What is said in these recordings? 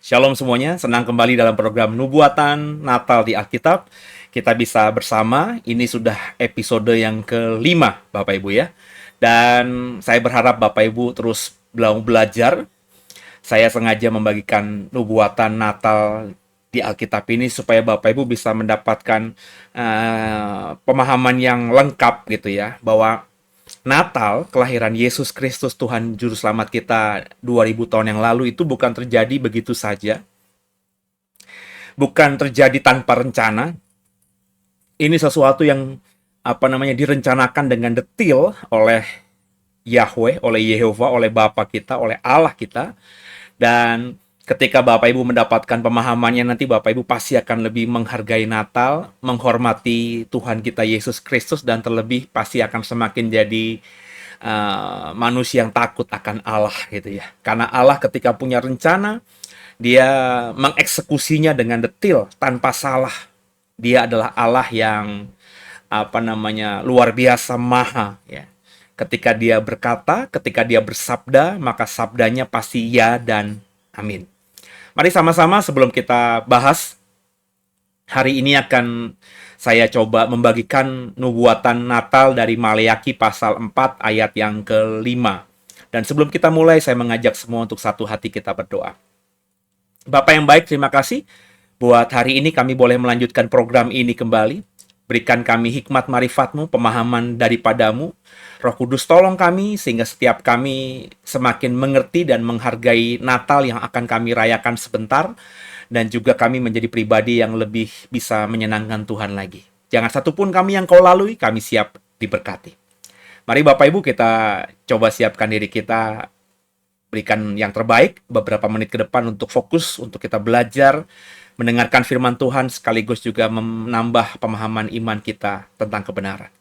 Shalom semuanya, senang kembali dalam program Nubuatan Natal di Alkitab. Kita bisa bersama, ini sudah episode yang kelima Bapak Ibu ya. Dan saya berharap Bapak Ibu terus belajar. Saya sengaja membagikan Nubuatan Natal di Alkitab ini supaya Bapak Ibu bisa mendapatkan pemahaman yang lengkap gitu ya. Bahwa Natal, kelahiran Yesus Kristus Tuhan Juru Selamat kita 2000 tahun yang lalu itu bukan terjadi begitu saja. Bukan terjadi tanpa rencana. Ini sesuatu yang direncanakan dengan detail oleh Yahweh, oleh Yehova, oleh Bapa kita, oleh Allah kita. Dan ketika Bapak Ibu mendapatkan pemahamannya, nanti Bapak Ibu pasti akan lebih menghargai Natal, menghormati Tuhan kita Yesus Kristus, dan terlebih pasti akan semakin jadi manusia yang takut akan Allah gitu ya. Karena Allah ketika punya rencana, Dia mengeksekusinya dengan detail, tanpa salah. Dia adalah Allah yang luar biasa maha ya. Ketika Dia berkata, ketika Dia bersabda, maka sabdanya pasti ya dan amin. Mari sama-sama sebelum kita bahas, hari ini akan saya coba membagikan nubuatan Natal dari Maleakhi pasal 4 ayat yang kelima. Dan sebelum kita mulai, saya mengajak semua untuk satu hati kita berdoa. Bapak yang baik, terima kasih buat hari ini kami boleh melanjutkan program ini kembali. Berikan kami hikmat marifat-Mu, pemahaman daripadamu. Roh Kudus tolong kami sehingga setiap kami semakin mengerti dan menghargai Natal yang akan kami rayakan sebentar. Dan juga kami menjadi pribadi yang lebih bisa menyenangkan Tuhan lagi. Jangan satupun kami yang Kau lalui, kami siap diberkati. Mari Bapak Ibu kita coba siapkan diri kita, berikan yang terbaik beberapa menit ke depan untuk fokus, untuk kita belajar, mendengarkan firman Tuhan, sekaligus juga menambah pemahaman iman kita tentang kebenaran.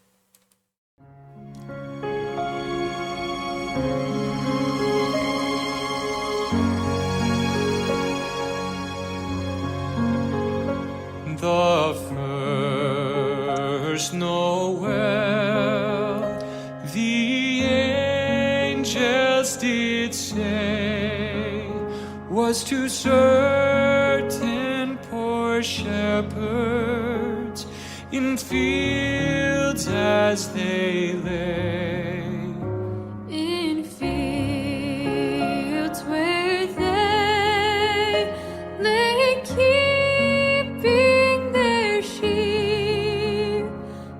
The first Noel, the angels did say, was to certain poor shepherds in fields as they lay. In fields where they lay keeping their sheep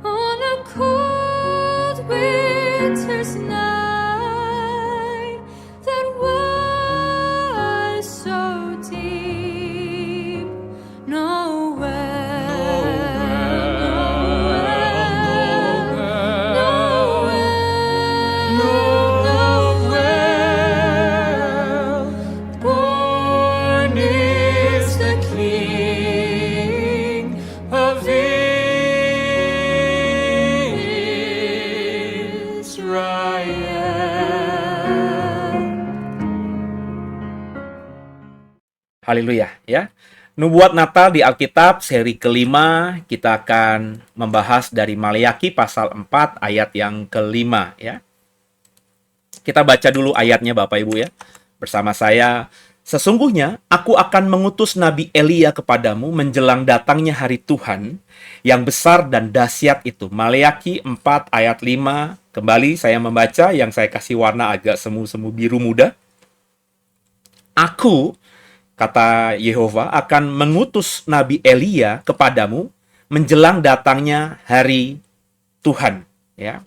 on a cold winter's night that was so deep. Noel, born is the King of Israel. Haleluya ya. Nubuat Natal di Alkitab seri kelima, kita akan membahas dari Maleakhi pasal 4 ayat yang kelima ya. Kita baca dulu ayatnya Bapak Ibu ya. Bersama saya, sesungguhnya aku akan mengutus Nabi Elia kepadamu menjelang datangnya hari Tuhan yang besar dan dahsyat itu. Maleakhi 4 ayat 5. Kembali saya membaca yang saya kasih warna agak semu-semu biru muda. Aku, kata Yehova, akan mengutus Nabi Elia kepadamu menjelang datangnya hari Tuhan. Ya,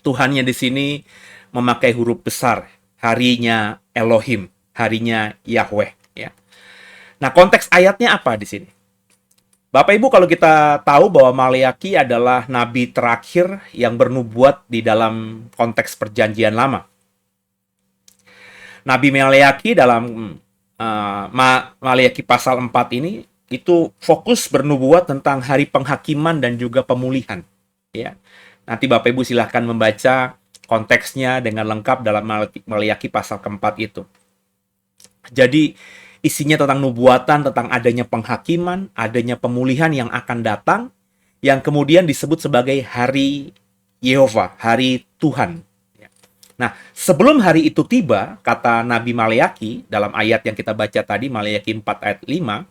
Tuhannya di sini memakai huruf besar, harinya Elohim, harinya Yahweh. Ya. Nah, konteks ayatnya apa di sini? Bapak Ibu, kalau kita tahu bahwa Maleakhi adalah nabi terakhir yang bernubuat di dalam konteks perjanjian lama. Nabi Maleakhi dalam Maleakhi pasal 4 ini itu fokus bernubuat tentang hari penghakiman dan juga pemulihan, ya. Nanti Bapak Ibu silahkan membaca konteksnya dengan lengkap dalam Maleakhi pasal keempat itu. Jadi isinya tentang nubuatan, tentang adanya penghakiman, adanya pemulihan yang akan datang, yang kemudian disebut sebagai hari Yehova, hari Tuhan. Nah, sebelum hari itu tiba, kata Nabi Maleakhi dalam ayat yang kita baca tadi, Maleakhi 4 ayat 5,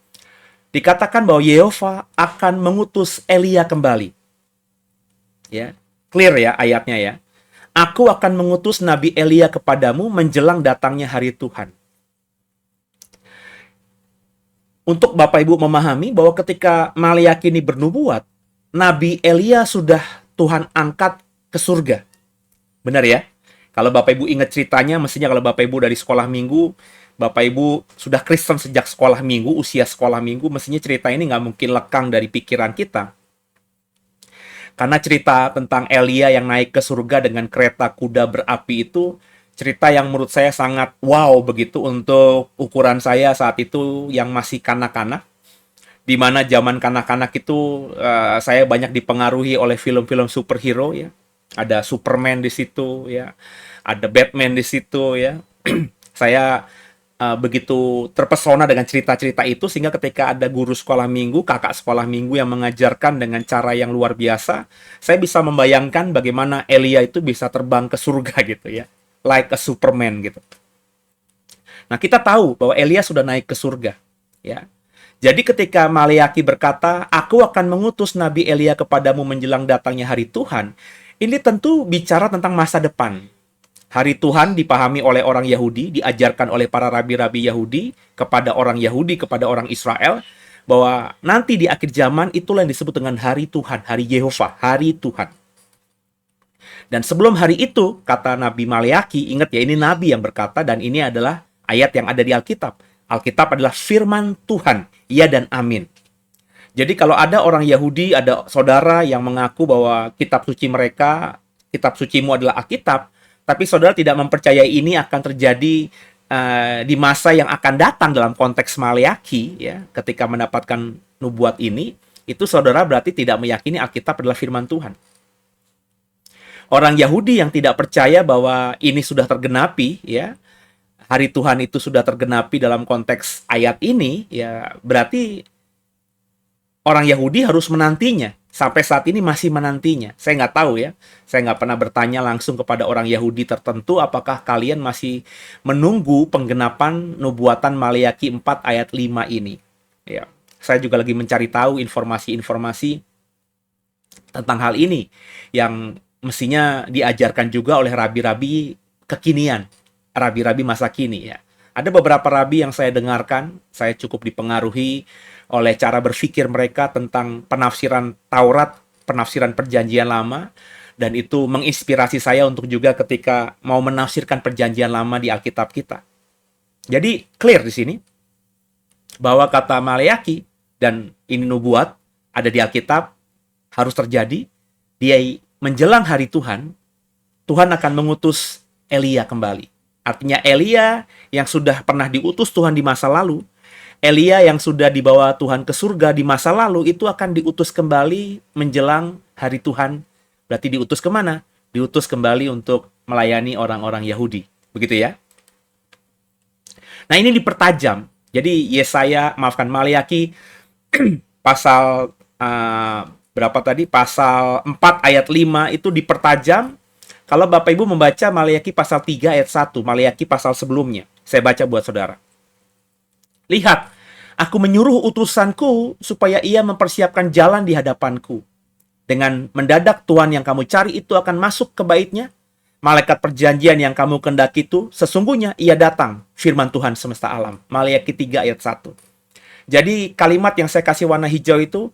dikatakan bahwa Yehova akan mengutus Elia kembali. Ya, clear ya ayatnya ya. Aku akan mengutus Nabi Elia kepadamu menjelang datangnya hari Tuhan. Untuk Bapak Ibu memahami bahwa ketika Maleakhi ini bernubuat, Nabi Elia sudah Tuhan angkat ke surga. Benar ya? Kalau Bapak Ibu ingat ceritanya, mestinya kalau Bapak Ibu dari sekolah minggu, Bapak Ibu sudah Kristen sejak sekolah minggu, usia sekolah minggu, mestinya cerita ini nggak mungkin lekang dari pikiran kita. Karena cerita tentang Elia yang naik ke surga dengan kereta kuda berapi itu, cerita yang menurut saya sangat wow begitu untuk ukuran saya saat itu yang masih kanak-kanak. Di mana zaman kanak-kanak itu saya banyak dipengaruhi oleh film-film superhero ya. Ada Superman di situ ya, ada Batman di situ ya. Saya begitu terpesona dengan cerita-cerita itu sehingga ketika ada guru sekolah minggu, kakak sekolah minggu yang mengajarkan dengan cara yang luar biasa, saya bisa membayangkan bagaimana Elia itu bisa terbang ke surga gitu ya, like a Superman gitu. Nah, kita tahu bahwa Elia sudah naik ke surga ya. Jadi ketika Maleakhi berkata, aku akan mengutus Nabi Elia kepadamu menjelang datangnya hari Tuhan, ini tentu bicara tentang masa depan. Hari Tuhan dipahami oleh orang Yahudi, diajarkan oleh para rabi-rabi Yahudi, kepada orang Yahudi, kepada orang Israel, bahwa nanti di akhir zaman itulah yang disebut dengan hari Tuhan, hari Yehova, hari Tuhan. Dan sebelum hari itu, kata Nabi Maleakhi, ingat ya ini Nabi yang berkata, dan ini adalah ayat yang ada di Alkitab. Alkitab adalah firman Tuhan, ya dan amin. Jadi kalau ada orang Yahudi, ada saudara yang mengaku bahwa kitab suci mereka, kitab sucimu adalah Alkitab, tapi saudara tidak mempercayai ini akan terjadi di masa yang akan datang dalam konteks Maleakhi, ya, ketika mendapatkan nubuat ini, itu saudara berarti tidak meyakini Alkitab adalah firman Tuhan. Orang Yahudi yang tidak percaya bahwa ini sudah tergenapi, ya, hari Tuhan itu sudah tergenapi dalam konteks ayat ini, ya, berarti orang Yahudi harus menantinya. Sampai saat ini masih menantinya. Saya nggak tahu ya. Saya nggak pernah bertanya langsung kepada orang Yahudi tertentu apakah kalian masih menunggu penggenapan nubuatan Maleakhi 4 ayat 5 ini. Ya, saya juga lagi mencari tahu informasi-informasi tentang hal ini yang mestinya diajarkan juga oleh rabi-rabi kekinian, rabi-rabi masa kini ya. Ada beberapa rabi yang saya dengarkan, saya cukup dipengaruhi oleh cara berpikir mereka tentang penafsiran Taurat, penafsiran Perjanjian Lama, dan itu menginspirasi saya untuk juga ketika mau menafsirkan Perjanjian Lama di Alkitab kita. Jadi clear di sini bahwa kata Maleakhi dan ini nubuat ada di Alkitab harus terjadi. Dia menjelang hari Tuhan, Tuhan akan mengutus Elia kembali. Artinya Elia yang sudah pernah diutus Tuhan di masa lalu, Elia yang sudah dibawa Tuhan ke surga di masa lalu, itu akan diutus kembali menjelang hari Tuhan. Berarti diutus kemana? Diutus kembali untuk melayani orang-orang Yahudi. Begitu ya? Nah ini dipertajam. Jadi Maleakhi pasal berapa tadi? Pasal 4 ayat 5 itu dipertajam. Kalau Bapak Ibu membaca Maleakhi pasal 3 ayat 1, Maleakhi pasal sebelumnya. Saya baca buat saudara. Lihat, aku menyuruh utusanku supaya ia mempersiapkan jalan di hadapanku. Dengan mendadak Tuhan yang kamu cari itu akan masuk ke baitnya. Malaikat perjanjian yang kamu kendaki itu, sesungguhnya ia datang. Firman Tuhan semesta alam. Maleakhi 3 ayat 1. Jadi kalimat yang saya kasih warna hijau itu,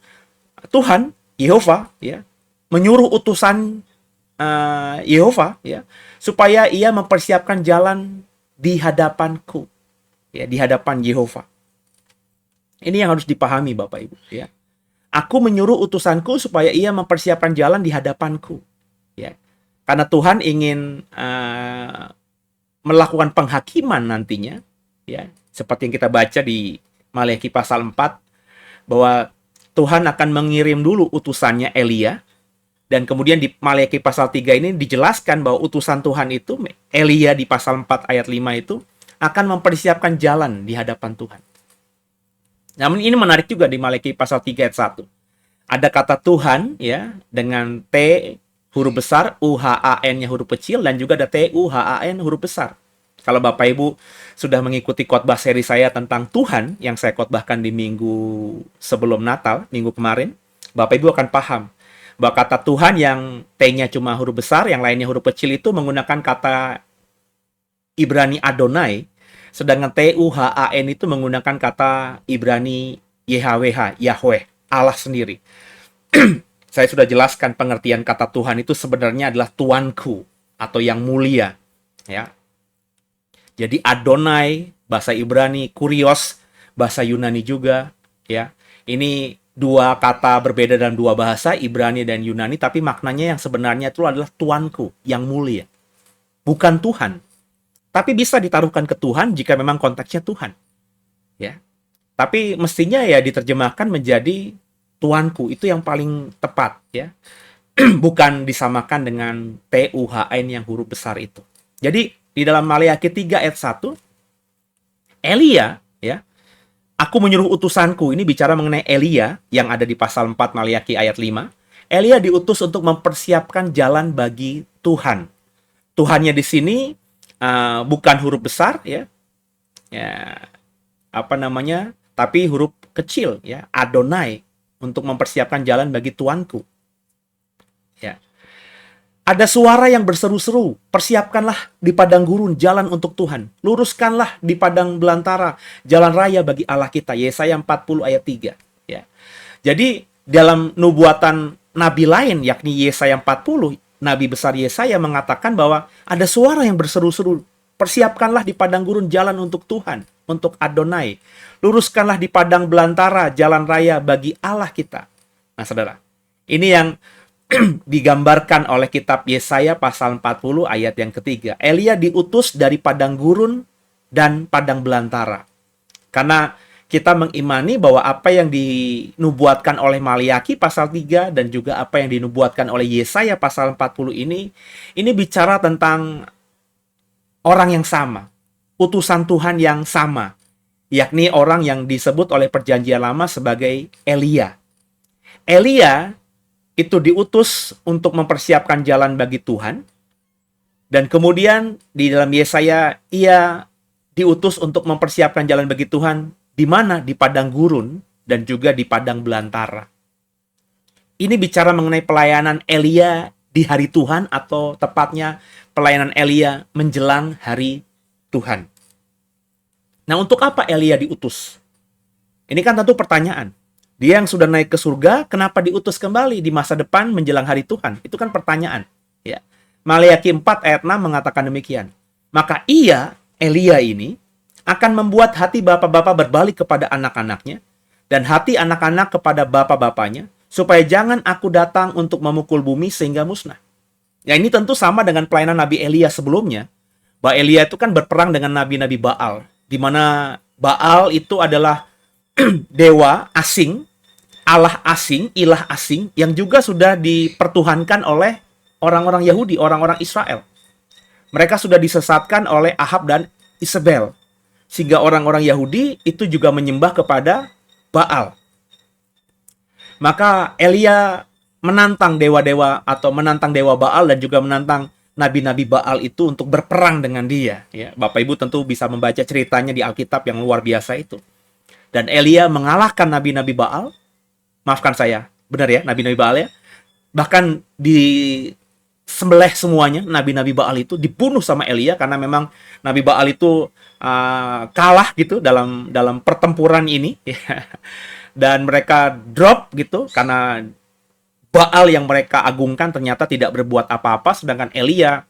Tuhan, Yehova, ya, menyuruh utusan Yehova, ya, supaya ia mempersiapkan jalan di hadapanku, ya, di hadapan Yehova. Ini yang harus dipahami Bapak Ibu, ya. Aku menyuruh utusanku supaya ia mempersiapkan jalan di hadapanku, ya. Karena Tuhan ingin melakukan penghakiman nantinya, ya, Seperti yang kita baca di Maleakhi pasal 4, bahwa Tuhan akan mengirim dulu utusannya Elia, dan kemudian di Maleakhi pasal 3 ini dijelaskan bahwa utusan Tuhan itu, Elia di pasal 4 ayat 5 itu, akan mempersiapkan jalan di hadapan Tuhan. Namun ini menarik juga di Maleakhi pasal 3 ayat 1. Ada kata Tuhan ya dengan T huruf besar, UHAN-nya huruf kecil, dan juga ada TUHAN huruf besar. Kalau Bapak Ibu sudah mengikuti khotbah seri saya tentang Tuhan yang saya khotbahkan di minggu sebelum Natal, minggu kemarin, Bapak Ibu akan paham bahwa kata Tuhan yang T-nya cuma huruf besar, yang lainnya huruf kecil itu menggunakan kata Ibrani Adonai, sedangkan TUHAN itu menggunakan kata Ibrani YHWH, Yahweh, Allah sendiri. Saya sudah jelaskan pengertian kata Tuhan itu sebenarnya adalah Tuanku atau yang mulia, ya. Jadi Adonai bahasa Ibrani, Kurios bahasa Yunani juga, ya. Ini dua kata berbeda dalam dua bahasa, Ibrani dan Yunani, tapi maknanya yang sebenarnya itu adalah Tuanku yang mulia. Bukan Tuhan. Tapi bisa ditaruhkan ke Tuhan jika memang konteksnya Tuhan. Ya. Tapi mestinya ya diterjemahkan menjadi Tuanku, itu yang paling tepat, ya. Bukan disamakan dengan TUHN yang huruf besar itu. Jadi di dalam Maleakhi 3 ayat 1, Elia, ya, aku menyuruh utusanku, ini bicara mengenai Elia yang ada di pasal 4 Maleakhi ayat 5. Elia diutus untuk mempersiapkan jalan bagi Tuhan. Tuhannya di sini bukan huruf besar, ya, tapi huruf kecil, ya, Adonai, untuk mempersiapkan jalan bagi Tuanku. Ya. Ada suara yang berseru-seru, persiapkanlah di padang gurun jalan untuk Tuhan. Luruskanlah di padang belantara jalan raya bagi Allah kita. Yesaya 40 ayat 3. Ya. Jadi dalam nubuatan nabi lain, yakni Yesaya 40, Nabi besar Yesaya mengatakan bahwa ada suara yang berseru-seru, persiapkanlah di padang gurun jalan untuk Tuhan, untuk Adonai. Luruskanlah di padang belantara jalan raya bagi Allah kita. Nah, saudara, ini yang digambarkan oleh kitab Yesaya pasal 40 ayat yang ketiga. Elia diutus dari padang gurun dan padang belantara. Karena kita mengimani bahwa apa yang dinubuatkan oleh Maleakhi pasal 3 dan juga apa yang dinubuatkan oleh Yesaya pasal 40 ini bicara tentang orang yang sama, utusan Tuhan yang sama, yakni orang yang disebut oleh Perjanjian Lama sebagai Elia. Elia itu diutus untuk mempersiapkan jalan bagi Tuhan, dan kemudian di dalam Yesaya ia diutus untuk mempersiapkan jalan bagi Tuhan di mana? Di padang gurun dan juga di padang belantara. Ini bicara mengenai pelayanan Elia di hari Tuhan, atau tepatnya pelayanan Elia menjelang hari Tuhan. Nah, untuk apa Elia diutus? Ini kan tentu pertanyaan. Dia yang sudah naik ke surga, kenapa diutus kembali di masa depan menjelang hari Tuhan? Itu kan pertanyaan. Ya. Maleakhi 4 ayat 6 mengatakan demikian. Maka Elia ini, akan membuat hati bapak-bapak berbalik kepada anak-anaknya, dan hati anak-anak kepada bapak-bapaknya, supaya jangan aku datang untuk memukul bumi sehingga musnah. Ya, ini tentu sama dengan pelayanan Nabi Elia sebelumnya. Bahwa Elia itu kan berperang dengan nabi-nabi Baal, di mana Baal itu adalah dewa asing, Allah asing, ilah asing, yang juga sudah dipertuhankan oleh orang-orang Yahudi, orang-orang Israel. Mereka sudah disesatkan oleh Ahab dan Isabel, sehingga orang-orang Yahudi itu juga menyembah kepada Baal. Maka Elia menantang dewa-dewa atau menantang dewa Baal dan juga menantang nabi-nabi Baal itu untuk berperang dengan dia. Ya, Bapak Ibu tentu bisa membaca ceritanya di Alkitab yang luar biasa itu. Dan Elia mengalahkan nabi-nabi Baal. Maafkan saya, benar ya, nabi-nabi Baal ya. Bahkan di sembelih semuanya, nabi-nabi Baal itu dibunuh sama Elia, karena memang nabi Baal itu kalah gitu dalam pertempuran ini. Dan mereka drop gitu, karena Baal yang mereka agungkan ternyata tidak berbuat apa-apa, sedangkan Elia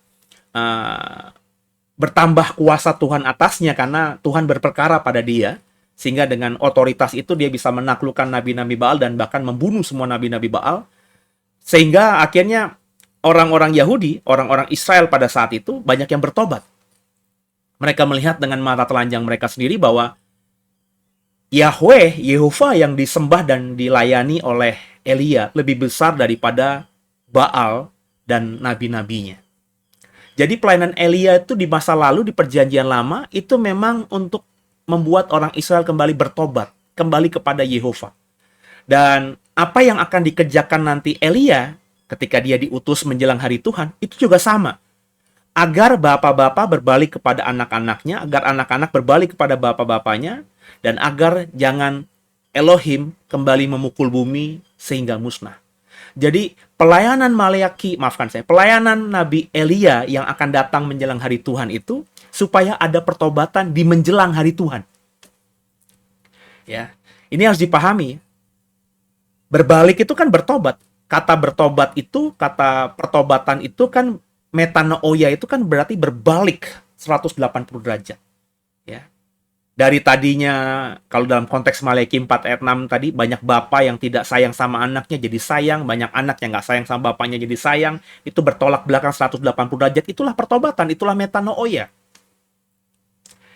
bertambah kuasa Tuhan atasnya karena Tuhan berperkara pada dia. Sehingga dengan otoritas itu dia bisa menaklukkan nabi-nabi Baal dan bahkan membunuh semua nabi-nabi Baal. Sehingga akhirnya orang-orang Yahudi, orang-orang Israel pada saat itu banyak yang bertobat. Mereka melihat dengan mata telanjang mereka sendiri bahwa Yahweh, Yehova yang disembah dan dilayani oleh Elia lebih besar daripada Baal dan nabi-nabinya. Jadi pelayanan Elia itu di masa lalu, di perjanjian lama, itu memang untuk membuat orang Israel kembali bertobat, kembali kepada Yehova. Dan apa yang akan dikerjakan nanti Elia ketika dia diutus menjelang hari Tuhan, itu juga sama. Agar bapak-bapak berbalik kepada anak-anaknya, agar anak-anak berbalik kepada bapak-bapaknya, dan agar jangan Elohim kembali memukul bumi sehingga musnah. Jadi pelayanan pelayanan Nabi Elia yang akan datang menjelang hari Tuhan itu supaya ada pertobatan di menjelang hari Tuhan. Ya, ini harus dipahami. Berbalik itu kan bertobat. Kata bertobat itu, kata pertobatan itu kan metanoia itu kan berarti berbalik 180 derajat. Ya. Dari tadinya, kalau dalam konteks Maleakhi 4 ayat 6 tadi, banyak bapak yang tidak sayang sama anaknya jadi sayang, banyak anak yang nggak sayang sama bapaknya jadi sayang, itu bertolak belakang 180 derajat, itulah pertobatan, itulah metanoia.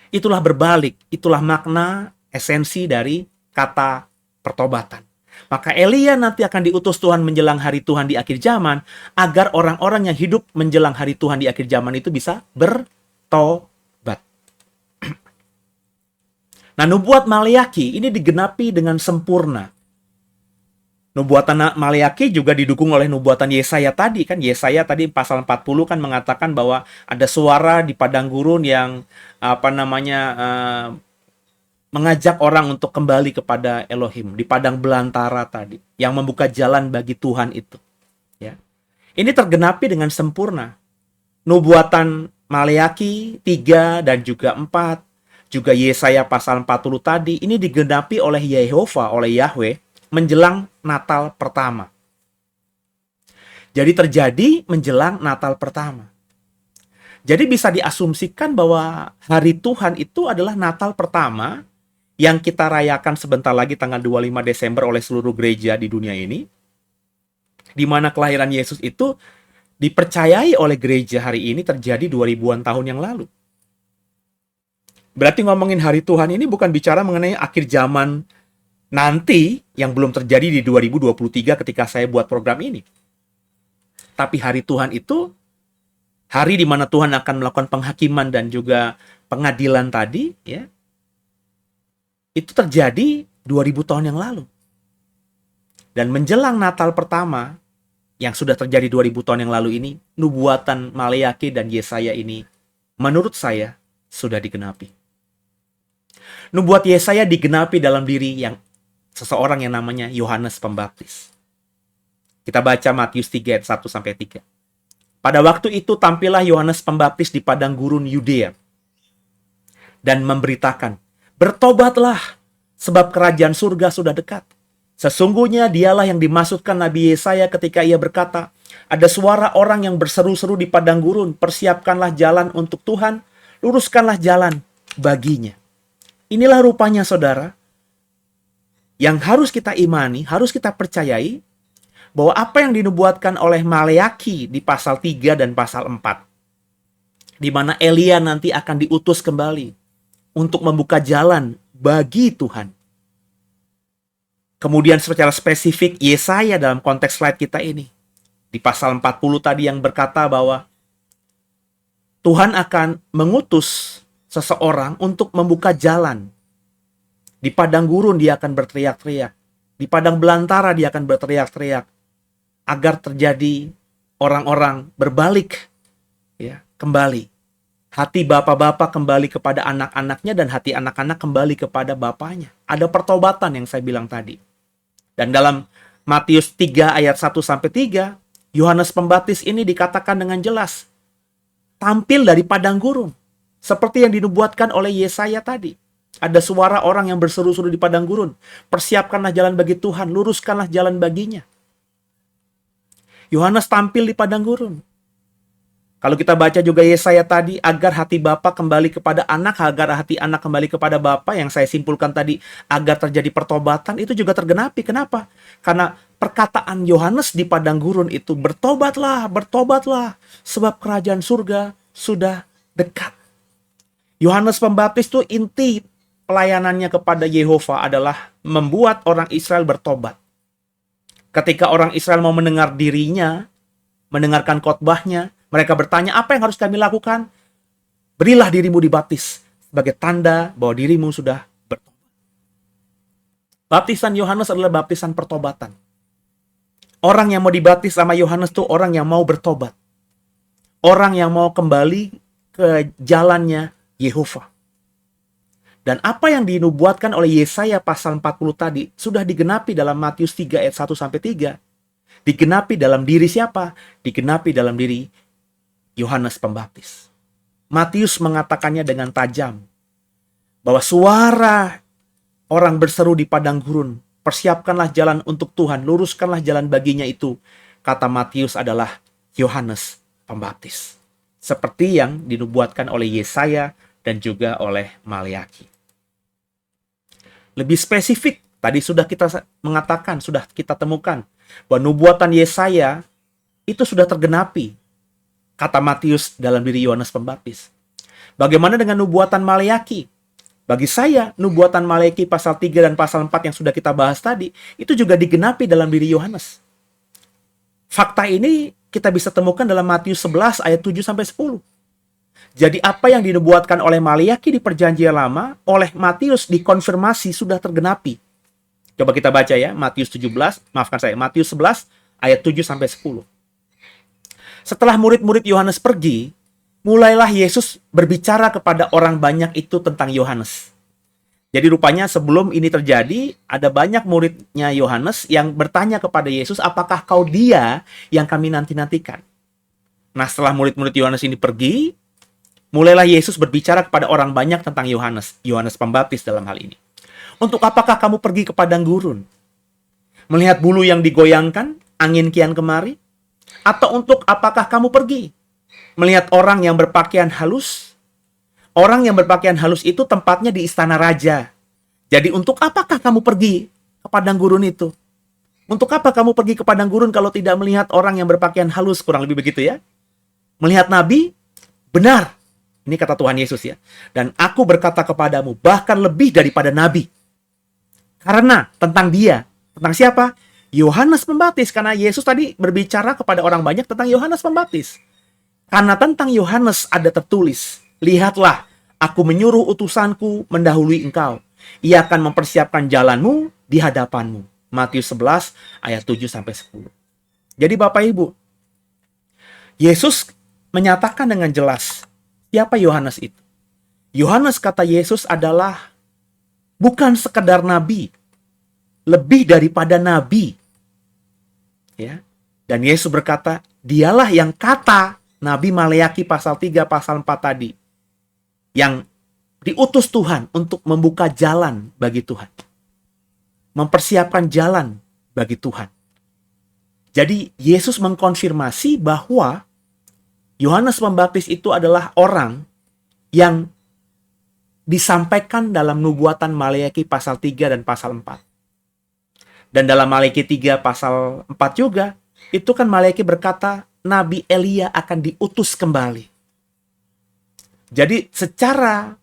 Itulah berbalik, itulah makna esensi dari kata pertobatan. Maka Elia nanti akan diutus Tuhan menjelang hari Tuhan di akhir zaman, agar orang-orang yang hidup menjelang hari Tuhan di akhir zaman itu bisa bertobat. Nah, nubuat Maleakhi ini digenapi dengan sempurna. Nubuatan Maleakhi juga didukung oleh nubuatan Yesaya tadi. Kan Yesaya tadi pasal 40 kan mengatakan bahwa ada suara di padang gurun yang mengajak orang untuk kembali kepada Elohim di padang belantara tadi, yang membuka jalan bagi Tuhan itu. Ya. Ini tergenapi dengan sempurna. Nubuatan Maleakhi 3 dan juga 4, juga Yesaya pasal 40 tadi, ini digenapi oleh Yehova, oleh Yahweh, menjelang Natal pertama. Jadi terjadi menjelang Natal pertama. Jadi bisa diasumsikan bahwa hari Tuhan itu adalah Natal pertama yang kita rayakan sebentar lagi tanggal 25 Desember oleh seluruh gereja di dunia ini, di mana kelahiran Yesus itu dipercayai oleh gereja hari ini terjadi 2000-an tahun yang lalu. Berarti ngomongin hari Tuhan ini bukan bicara mengenai akhir zaman nanti yang belum terjadi di 2023 ketika saya buat program ini. Tapi hari Tuhan itu hari di mana Tuhan akan melakukan penghakiman dan juga pengadilan tadi, ya. Itu terjadi 2000 tahun yang lalu. Dan menjelang Natal pertama yang sudah terjadi 2000 tahun yang lalu ini, nubuatan Maleakhi dan Yesaya ini menurut saya sudah digenapi. Nubuat Yesaya digenapi dalam diri yang seseorang yang namanya Yohanes Pembaptis. Kita baca Matius 3 ayat 1-3. Pada waktu itu tampillah Yohanes Pembaptis di padang gurun Yudea dan memberitakan, "Bertobatlah, sebab kerajaan surga sudah dekat." Sesungguhnya dialah yang dimaksudkan Nabi Yesaya ketika ia berkata, "Ada suara orang yang berseru-seru di padang gurun, persiapkanlah jalan untuk Tuhan, luruskanlah jalan baginya." Inilah rupanya saudara, yang harus kita imani, harus kita percayai, bahwa apa yang dinubuatkan oleh Maleakhi di pasal 3 dan pasal 4, di mana Elia nanti akan diutus kembali untuk membuka jalan bagi Tuhan. Kemudian secara spesifik Yesaya dalam konteks slide kita ini, di pasal 40 tadi yang berkata bahwa Tuhan akan mengutus seseorang untuk membuka jalan. Di padang gurun dia akan berteriak-teriak. Di padang belantara dia akan berteriak-teriak. Agar terjadi orang-orang berbalik, ya, kembali. Hati bapak-bapak kembali kepada anak-anaknya dan hati anak-anak kembali kepada bapaknya. Ada pertobatan yang saya bilang tadi. Dan dalam Matius 3 ayat 1-3, Yohanes Pembaptis ini dikatakan dengan jelas tampil dari padang gurun. Seperti yang dinubuatkan oleh Yesaya tadi. Ada suara orang yang berseru-seru di padang gurun. Persiapkanlah jalan bagi Tuhan, luruskanlah jalan baginya. Yohanes tampil di padang gurun. Kalau kita baca juga Yesaya tadi, agar hati bapa kembali kepada anak, agar hati anak kembali kepada bapa, yang saya simpulkan tadi, agar terjadi pertobatan, itu juga tergenapi. Kenapa? Karena perkataan Yohanes di padang gurun itu, bertobatlah, bertobatlah, sebab kerajaan surga sudah dekat. Yohanes Pembaptis itu inti pelayanannya kepada Yehova adalah membuat orang Israel bertobat. Ketika orang Israel mau mendengar dirinya, mendengarkan khotbahnya, mereka bertanya, apa yang harus kami lakukan? Berilah dirimu dibaptis sebagai tanda bahwa dirimu sudah bertobat. Baptisan Yohanes adalah baptisan pertobatan. Orang yang mau dibaptis sama Yohanes itu orang yang mau bertobat. Orang yang mau kembali ke jalannya Yehova. Dan apa yang dinubuatkan oleh Yesaya pasal 40 tadi sudah digenapi dalam Matius 3 ayat 1-3. Digenapi dalam diri siapa? Digenapi dalam diri Yohanes Pembaptis. Matius mengatakannya dengan tajam bahwa suara orang berseru di padang gurun, persiapkanlah jalan untuk Tuhan, luruskanlah jalan baginya itu. Kata Matius adalah Yohanes Pembaptis. Seperti yang dinubuatkan oleh Yesaya dan juga oleh Maleaki. Lebih spesifik, tadi sudah kita mengatakan, sudah kita temukan bahwa nubuatan Yesaya itu sudah tergenapi, kata Matius dalam diri Yohanes Pembaptis. Bagaimana dengan nubuatan Maleaki? Bagi saya, nubuatan Maleaki pasal 3 dan pasal 4 yang sudah kita bahas tadi, itu juga digenapi dalam diri Yohanes. Fakta ini kita bisa temukan dalam Matius 11 ayat 7-10. Jadi apa yang dinubuatkan oleh Maleaki di perjanjian lama, oleh Matius dikonfirmasi sudah tergenapi. Coba kita baca ya, Matius 11 ayat 7-10. Setelah murid-murid Yohanes pergi, mulailah Yesus berbicara kepada orang banyak itu tentang Yohanes. Jadi rupanya sebelum ini terjadi, ada banyak muridnya Yohanes yang bertanya kepada Yesus, apakah kau dia yang kami nanti-nantikan? Nah, setelah murid-murid Yohanes ini pergi, mulailah Yesus berbicara kepada orang banyak tentang Yohanes Pembaptis dalam hal ini. Untuk apakah kamu pergi ke padang gurun? Melihat bulu yang digoyangkan, angin kian kemari? Atau untuk apakah kamu pergi? Melihat orang yang berpakaian halus? Orang yang berpakaian halus itu tempatnya di istana raja. Jadi untuk apakah kamu pergi ke padang gurun itu? Untuk apa kamu pergi ke padang gurun kalau tidak melihat orang yang berpakaian halus? Kurang lebih begitu ya. Melihat nabi? Benar. Ini kata Tuhan Yesus ya. Dan aku berkata kepadamu, bahkan lebih daripada nabi. Karena tentang dia. Tentang siapa? Yohanes Pembaptis. Karena Yesus tadi berbicara kepada orang banyak tentang Yohanes Pembaptis. Karena tentang Yohanes ada tertulis, lihatlah, aku menyuruh utusanku mendahului engkau. Ia akan mempersiapkan jalanmu di hadapanmu. Matius 11 ayat 7-10. Jadi Bapak Ibu, Yesus menyatakan dengan jelas siapa Yohanes itu. Yohanes, kata Yesus, adalah bukan sekedar nabi, lebih daripada nabi. Ya. Dan Yesus berkata, dialah yang kata Nabi Maleaki pasal 3, pasal 4 tadi, yang diutus Tuhan untuk membuka jalan bagi Tuhan. Mempersiapkan jalan bagi Tuhan. Jadi Yesus mengkonfirmasi bahwa Yohanes Pembaptis itu adalah orang yang disampaikan dalam nubuatan Maleaki pasal 3 dan pasal 4. Dan dalam Maleaki 3 pasal 4 juga, itu kan Maleaki berkata, Nabi Elia akan diutus kembali. Jadi secara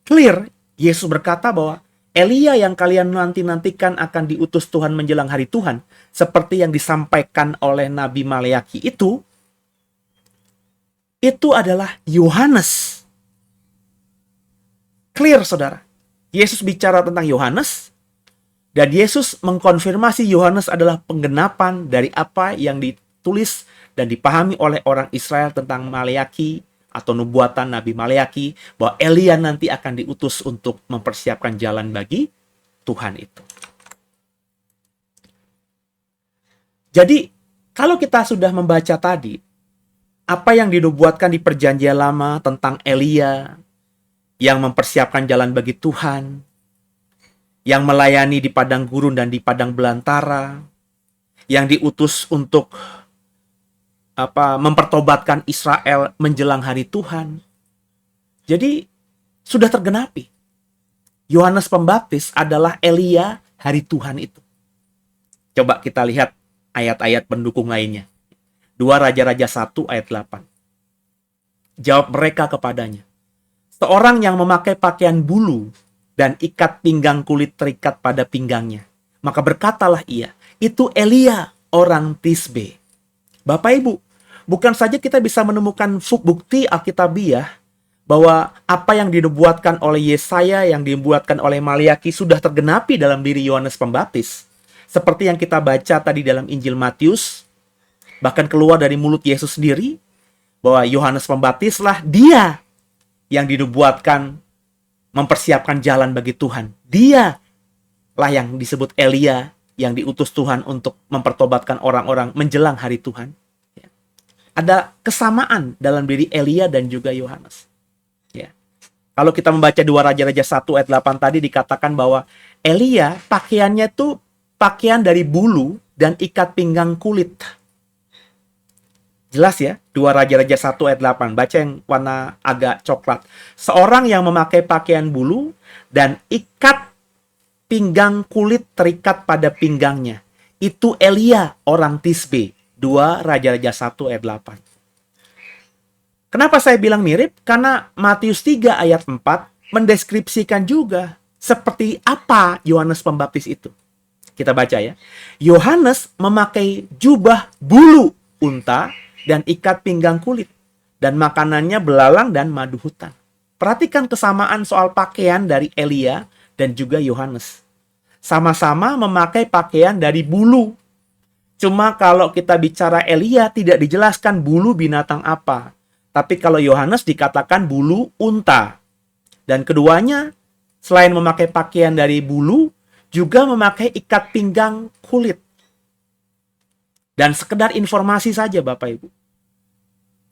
clear, Yesus berkata bahwa Elia yang kalian nanti-nantikan akan diutus Tuhan menjelang hari Tuhan, seperti yang disampaikan oleh Nabi Maleaki itu adalah Yohanes. Clear, saudara. Yesus bicara tentang Yohanes, dan Yesus mengkonfirmasi Yohanes adalah penggenapan dari apa yang ditulis dan dipahami oleh orang Israel tentang Maleaki atau nubuatan Nabi Maleaki, bahwa Elia nanti akan diutus untuk mempersiapkan jalan bagi Tuhan itu. Jadi, kalau kita sudah membaca tadi, apa yang dinubuatkan di perjanjian lama tentang Elia, yang mempersiapkan jalan bagi Tuhan, yang melayani di padang gurun dan di padang belantara, yang diutus untuk mempertobatkan Israel menjelang hari Tuhan. Jadi sudah tergenapi. Yohanes Pembaptis adalah Elia hari Tuhan itu. Coba kita lihat ayat-ayat pendukung lainnya. 2 Raja-Raja 1 ayat 8. Jawab mereka kepadanya, seorang yang memakai pakaian bulu dan ikat pinggang kulit terikat pada pinggangnya. Maka berkatalah ia, itu Elia orang Tisbe. Bapak Ibu, bukan saja kita bisa menemukan bukti Alkitabiah bahwa apa yang dinubuatkan oleh Yesaya, yang dibuatkan oleh Maliaki sudah tergenapi dalam diri Yohanes Pembaptis. Seperti yang kita baca tadi dalam Injil Matius, bahkan keluar dari mulut Yesus sendiri, bahwa Yohanes Pembaptislah dia yang dinubuatkan mempersiapkan jalan bagi Tuhan. Dia lah yang disebut Elia, yang diutus Tuhan untuk mempertobatkan orang-orang menjelang hari Tuhan. Ada kesamaan dalam diri Elia dan juga Yohanes. Kalau kita membaca 2 Raja-Raja 1 ayat 8 tadi dikatakan bahwa Elia pakaiannya itu pakaian dari bulu dan ikat pinggang kulit. Jelas ya, 2 Raja-Raja 1 ayat 8. Baca yang warna agak coklat. Seorang yang memakai pakaian bulu dan ikat pinggang kulit terikat pada pinggangnya. Itu Elia orang Tisbe. 2 Raja-Raja 1 ayat 8. Kenapa saya bilang mirip? Karena Matius 3 ayat 4 mendeskripsikan juga seperti apa Yohanes Pembaptis itu. Kita baca ya. Yohanes memakai jubah bulu unta dan ikat pinggang kulit. Dan makanannya belalang dan madu hutan. Perhatikan kesamaan soal pakaian dari Elia dan juga Yohanes. Sama-sama memakai pakaian dari bulu. Cuma kalau kita bicara Elia tidak dijelaskan bulu binatang apa. Tapi kalau Yohanes dikatakan bulu unta. Dan keduanya selain memakai pakaian dari bulu, juga memakai ikat pinggang kulit. Dan sekedar informasi saja Bapak Ibu.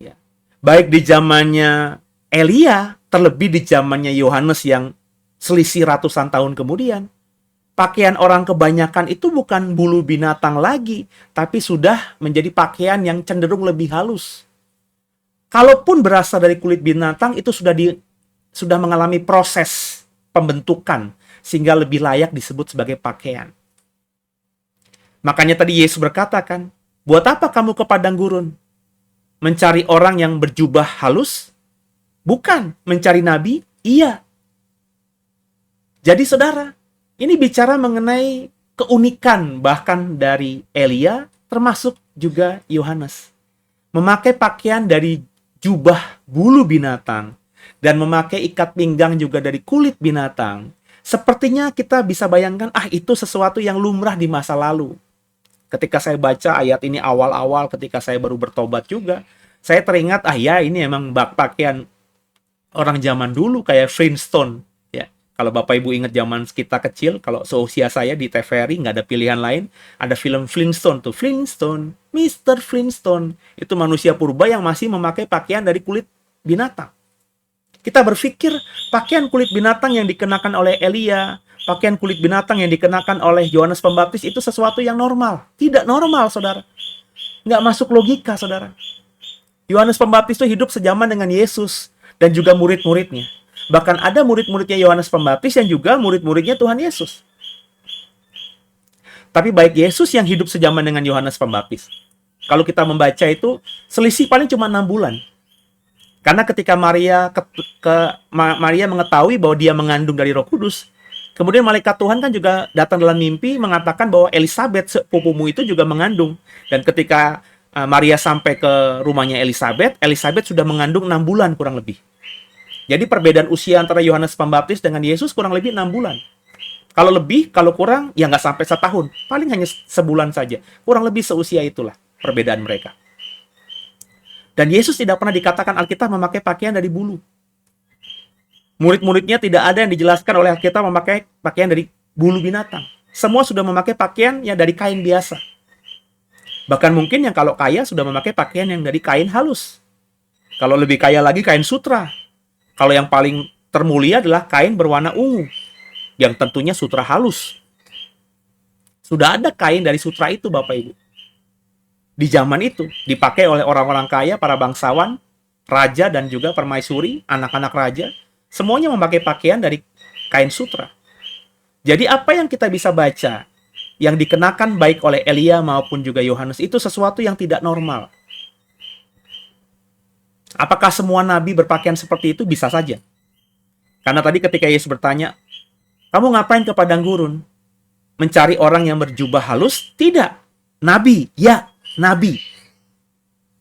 Ya. Baik di zamannya Elia, terlebih di zamannya Yohanes yang selisih ratusan tahun kemudian. Pakaian orang kebanyakan itu bukan bulu binatang lagi, tapi sudah menjadi pakaian yang cenderung lebih halus. Kalaupun berasal dari kulit binatang, itu sudah mengalami proses pembentukan sehingga lebih layak disebut sebagai pakaian. Makanya tadi Yesus berkata kan, buat apa kamu ke padang gurun? Mencari orang yang berjubah halus? Bukan. Mencari nabi? Iya. Jadi saudara, ini bicara mengenai keunikan bahkan dari Elia, termasuk juga Yohanes. Memakai pakaian dari jubah bulu binatang dan memakai ikat pinggang juga dari kulit binatang, sepertinya kita bisa bayangkan, itu sesuatu yang lumrah di masa lalu. Ketika saya baca ayat ini awal-awal, ketika saya baru bertobat juga, saya teringat, ya ini emang pakaian orang zaman dulu kayak Flintstone. Ya, kalau Bapak Ibu ingat zaman kita kecil, kalau seusia saya di TVRI nggak ada pilihan lain, ada film Flintstone tuh, Flintstone, Mr. Flintstone. Itu manusia purba yang masih memakai pakaian dari kulit binatang. Kita berpikir pakaian kulit binatang yang dikenakan oleh Elia, pakaian kulit binatang yang dikenakan oleh Yohanes Pembaptis itu sesuatu yang normal. Tidak normal, saudara. Nggak masuk logika, saudara. Yohanes Pembaptis itu hidup sejaman dengan Yesus dan juga murid-muridnya. Bahkan ada murid-muridnya Yohanes Pembaptis yang juga murid-muridnya Tuhan Yesus. Tapi baik Yesus yang hidup sejaman dengan Yohanes Pembaptis. Kalau kita membaca itu, selisih paling cuma 6 bulan. Karena ketika Maria mengetahui bahwa dia mengandung dari Roh Kudus, kemudian malaikat Tuhan kan juga datang dalam mimpi mengatakan bahwa Elisabet, sepupumu itu juga mengandung. Dan ketika Maria sampai ke rumahnya Elisabet, Elisabet sudah mengandung 6 bulan kurang lebih. Jadi perbedaan usia antara Yohanes Pembaptis dengan Yesus kurang lebih 6 bulan. Kalau lebih, kalau kurang, ya nggak sampai setahun. Paling hanya sebulan saja. Kurang lebih seusia itulah perbedaan mereka. Dan Yesus tidak pernah dikatakan Alkitab memakai pakaian dari bulu. Murid-muridnya tidak ada yang dijelaskan oleh Alkitab memakai pakaian dari bulu binatang. Semua sudah memakai pakaian yang dari kain biasa. Bahkan mungkin yang kalau kaya sudah memakai pakaian yang dari kain halus. Kalau lebih kaya lagi kain sutra. Kalau yang paling termulia adalah kain berwarna ungu. Yang tentunya sutra halus. Sudah ada kain dari sutra itu Bapak Ibu. Di zaman itu dipakai oleh orang-orang kaya, para bangsawan, raja dan juga permaisuri, anak-anak raja. Semuanya memakai pakaian dari kain sutra. Jadi apa yang kita bisa baca yang dikenakan baik oleh Elia maupun juga Yohanes itu sesuatu yang tidak normal. Apakah semua nabi berpakaian seperti itu? Bisa saja. Karena tadi ketika Yesus bertanya, kamu ngapain ke padang gurun? Mencari orang yang berjubah halus? Tidak. Nabi. Ya, nabi.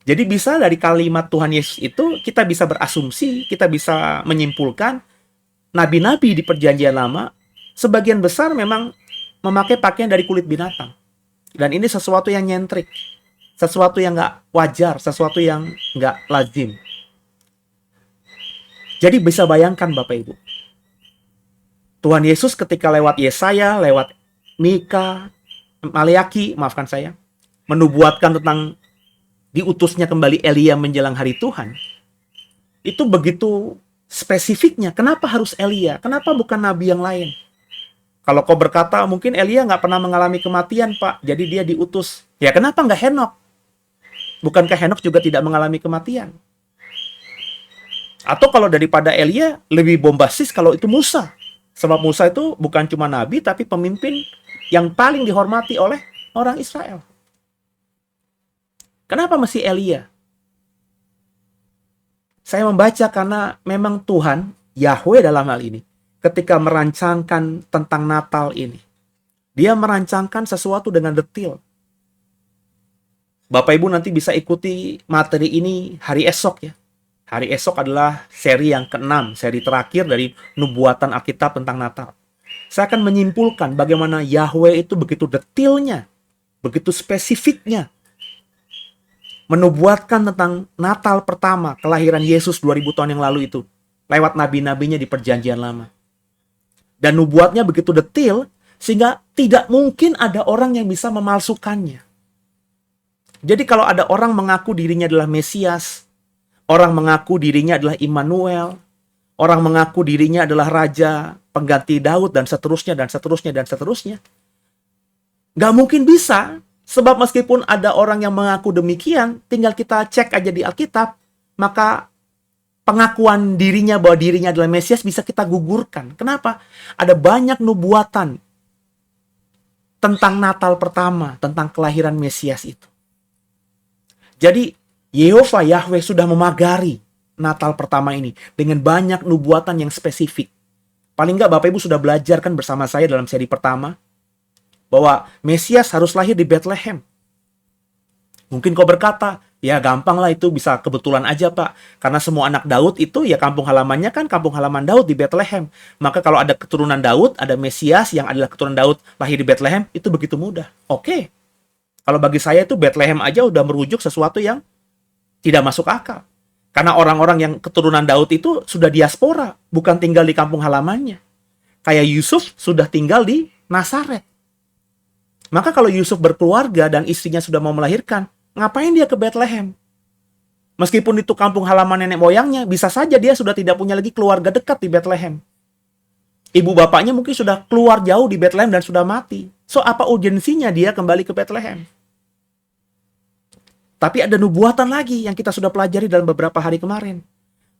Jadi bisa dari kalimat Tuhan Yesus itu kita bisa berasumsi, kita bisa menyimpulkan nabi-nabi di Perjanjian Lama sebagian besar memang memakai pakaian dari kulit binatang. Dan ini sesuatu yang nyentrik, sesuatu yang nggak wajar, sesuatu yang nggak lazim. Jadi bisa bayangkan Bapak Ibu, Tuhan Yesus ketika lewat Yesaya, lewat Mika, Maleaki, maafkan saya, menubuatkan tentang diutusnya kembali Elia menjelang hari Tuhan, itu begitu spesifiknya. Kenapa harus Elia? Kenapa bukan nabi yang lain? Kalau kau berkata, mungkin Elia nggak pernah mengalami kematian, Pak, jadi dia diutus. Ya kenapa nggak Henok? Bukankah Henok juga tidak mengalami kematian? Atau kalau daripada Elia, lebih bombastis kalau itu Musa. Sebab Musa itu bukan cuma nabi, tapi pemimpin yang paling dihormati oleh orang Israel. Kenapa mesti Elia? Saya membaca karena memang Tuhan, Yahweh dalam hal ini, ketika merancangkan tentang Natal ini, dia merancangkan sesuatu dengan detail. Bapak Ibu nanti bisa ikuti materi ini hari esok ya. Hari esok adalah seri yang ke-6, seri terakhir dari nubuatan Alkitab tentang Natal. Saya akan menyimpulkan bagaimana Yahweh itu begitu detailnya, begitu spesifiknya, menubuatkan tentang Natal pertama, kelahiran Yesus 2000 tahun yang lalu itu, lewat nabi-nabinya di Perjanjian Lama. Dan nubuatnya begitu detail, sehingga tidak mungkin ada orang yang bisa memalsukannya. Jadi kalau ada orang mengaku dirinya adalah Mesias, orang mengaku dirinya adalah Immanuel, orang mengaku dirinya adalah Raja, pengganti Daud, dan seterusnya, dan seterusnya, dan seterusnya. Nggak mungkin bisa. Sebab meskipun ada orang yang mengaku demikian, tinggal kita cek aja di Alkitab, maka pengakuan dirinya bahwa dirinya adalah Mesias bisa kita gugurkan. Kenapa? Ada banyak nubuatan tentang Natal pertama, tentang kelahiran Mesias itu. Jadi, Yehova Yahweh sudah memagari Natal pertama ini dengan banyak nubuatan yang spesifik. Paling nggak Bapak Ibu sudah belajar kan bersama saya dalam seri pertama, bahwa Mesias harus lahir di Bethlehem. Mungkin kau berkata, ya gampang lah itu bisa kebetulan aja Pak. Karena semua anak Daud itu ya kampung halamannya kan kampung halaman Daud di Bethlehem. Maka kalau ada keturunan Daud, ada Mesias yang adalah keturunan Daud lahir di Bethlehem, itu begitu mudah. Oke. Kalau bagi saya itu Bethlehem aja udah merujuk sesuatu yang tidak masuk akal. Karena orang-orang yang keturunan Daud itu sudah diaspora, bukan tinggal di kampung halamannya. Kayak Yusuf sudah tinggal di Nazaret. Maka kalau Yusuf berkeluarga dan istrinya sudah mau melahirkan, ngapain dia ke Bethlehem? Meskipun itu kampung halaman nenek moyangnya, bisa saja dia sudah tidak punya lagi keluarga dekat di Bethlehem. Ibu bapaknya mungkin sudah keluar jauh di Bethlehem dan sudah mati. So, apa urgensinya dia kembali ke Bethlehem? Tapi ada nubuatan lagi yang kita sudah pelajari dalam beberapa hari kemarin.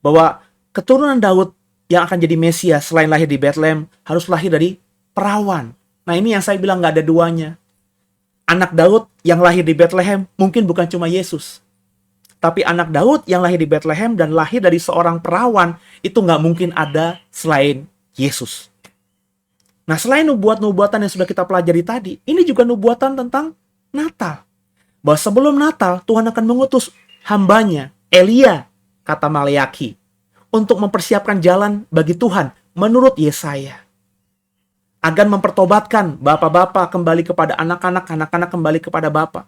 Bahwa keturunan Daud yang akan jadi Mesias selain lahir di Bethlehem, harus lahir dari perawan. Nah ini yang saya bilang nggak ada duanya. Anak Daud yang lahir di Bethlehem mungkin bukan cuma Yesus. Tapi anak Daud yang lahir di Bethlehem dan lahir dari seorang perawan, itu nggak mungkin ada selain Yesus. Nah selain nubuatan-nubuatan yang sudah kita pelajari tadi, ini juga nubuatan tentang Natal. Bahwa sebelum Natal, Tuhan akan mengutus hambanya, Elia, kata Maleaki, untuk mempersiapkan jalan bagi Tuhan menurut Yesaya. Agar mempertobatkan bapak-bapak kembali kepada anak-anak, anak-anak kembali kepada bapak.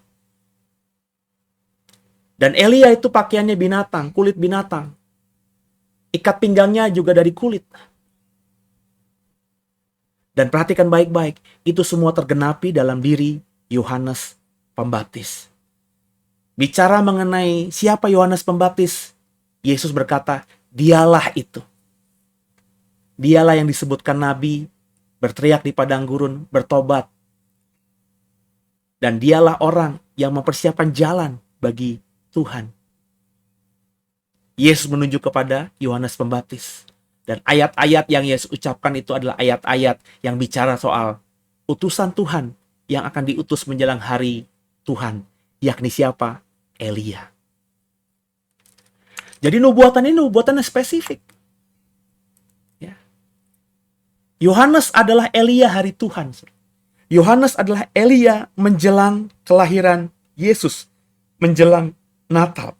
Dan Elia itu pakaiannya binatang, kulit binatang. Ikat pinggangnya juga dari kulit. Dan perhatikan baik-baik, itu semua tergenapi dalam diri Yohanes Pembaptis. Bicara mengenai siapa Yohanes Pembaptis, Yesus berkata, dialah itu. Dialah yang disebutkan Nabi, berteriak di padang gurun, bertobat. Dan dialah orang yang mempersiapkan jalan bagi Tuhan. Yesus menunjuk kepada Yohanes Pembaptis. Dan ayat-ayat yang Yesus ucapkan itu adalah ayat-ayat yang bicara soal utusan Tuhan yang akan diutus menjelang hari Tuhan. Yakni siapa? Elia. Jadi nubuatan ini nubuatan yang spesifik. Ya. Yohanes adalah Elia hari Tuhan. Yohanes adalah Elia menjelang kelahiran Yesus, menjelang Natal.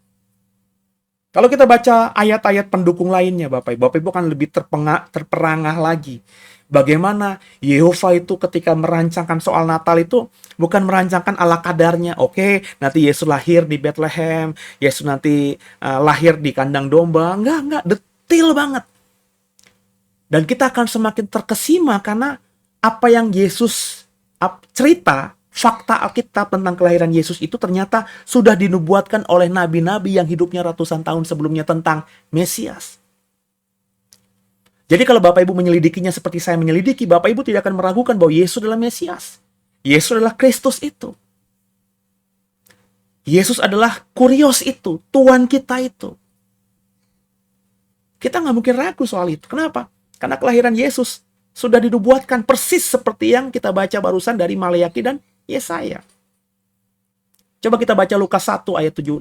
Kalau kita baca ayat-ayat pendukung lainnya, Bapak Ibu kan lebih terperangah lagi. Bagaimana Yehova itu ketika merancangkan soal Natal itu bukan merancangkan ala kadarnya. Oke, nanti Yesus lahir di Bethlehem, Yesus nanti lahir di kandang domba. Enggak, detail banget. Dan kita akan semakin terkesima karena apa yang Yesus cerita, fakta Alkitab tentang kelahiran Yesus itu ternyata sudah dinubuatkan oleh nabi-nabi yang hidupnya ratusan tahun sebelumnya tentang Mesias. Jadi kalau Bapak Ibu menyelidikinya seperti saya menyelidiki, Bapak Ibu tidak akan meragukan bahwa Yesus adalah Mesias. Yesus adalah Kristus itu. Yesus adalah Kurios itu, Tuhan kita itu. Kita nggak mungkin ragu soal itu. Kenapa? Karena kelahiran Yesus sudah dinubuatkan persis seperti yang kita baca barusan dari Maleaki dan Yesaya. Coba kita baca Lukas 1 ayat 76.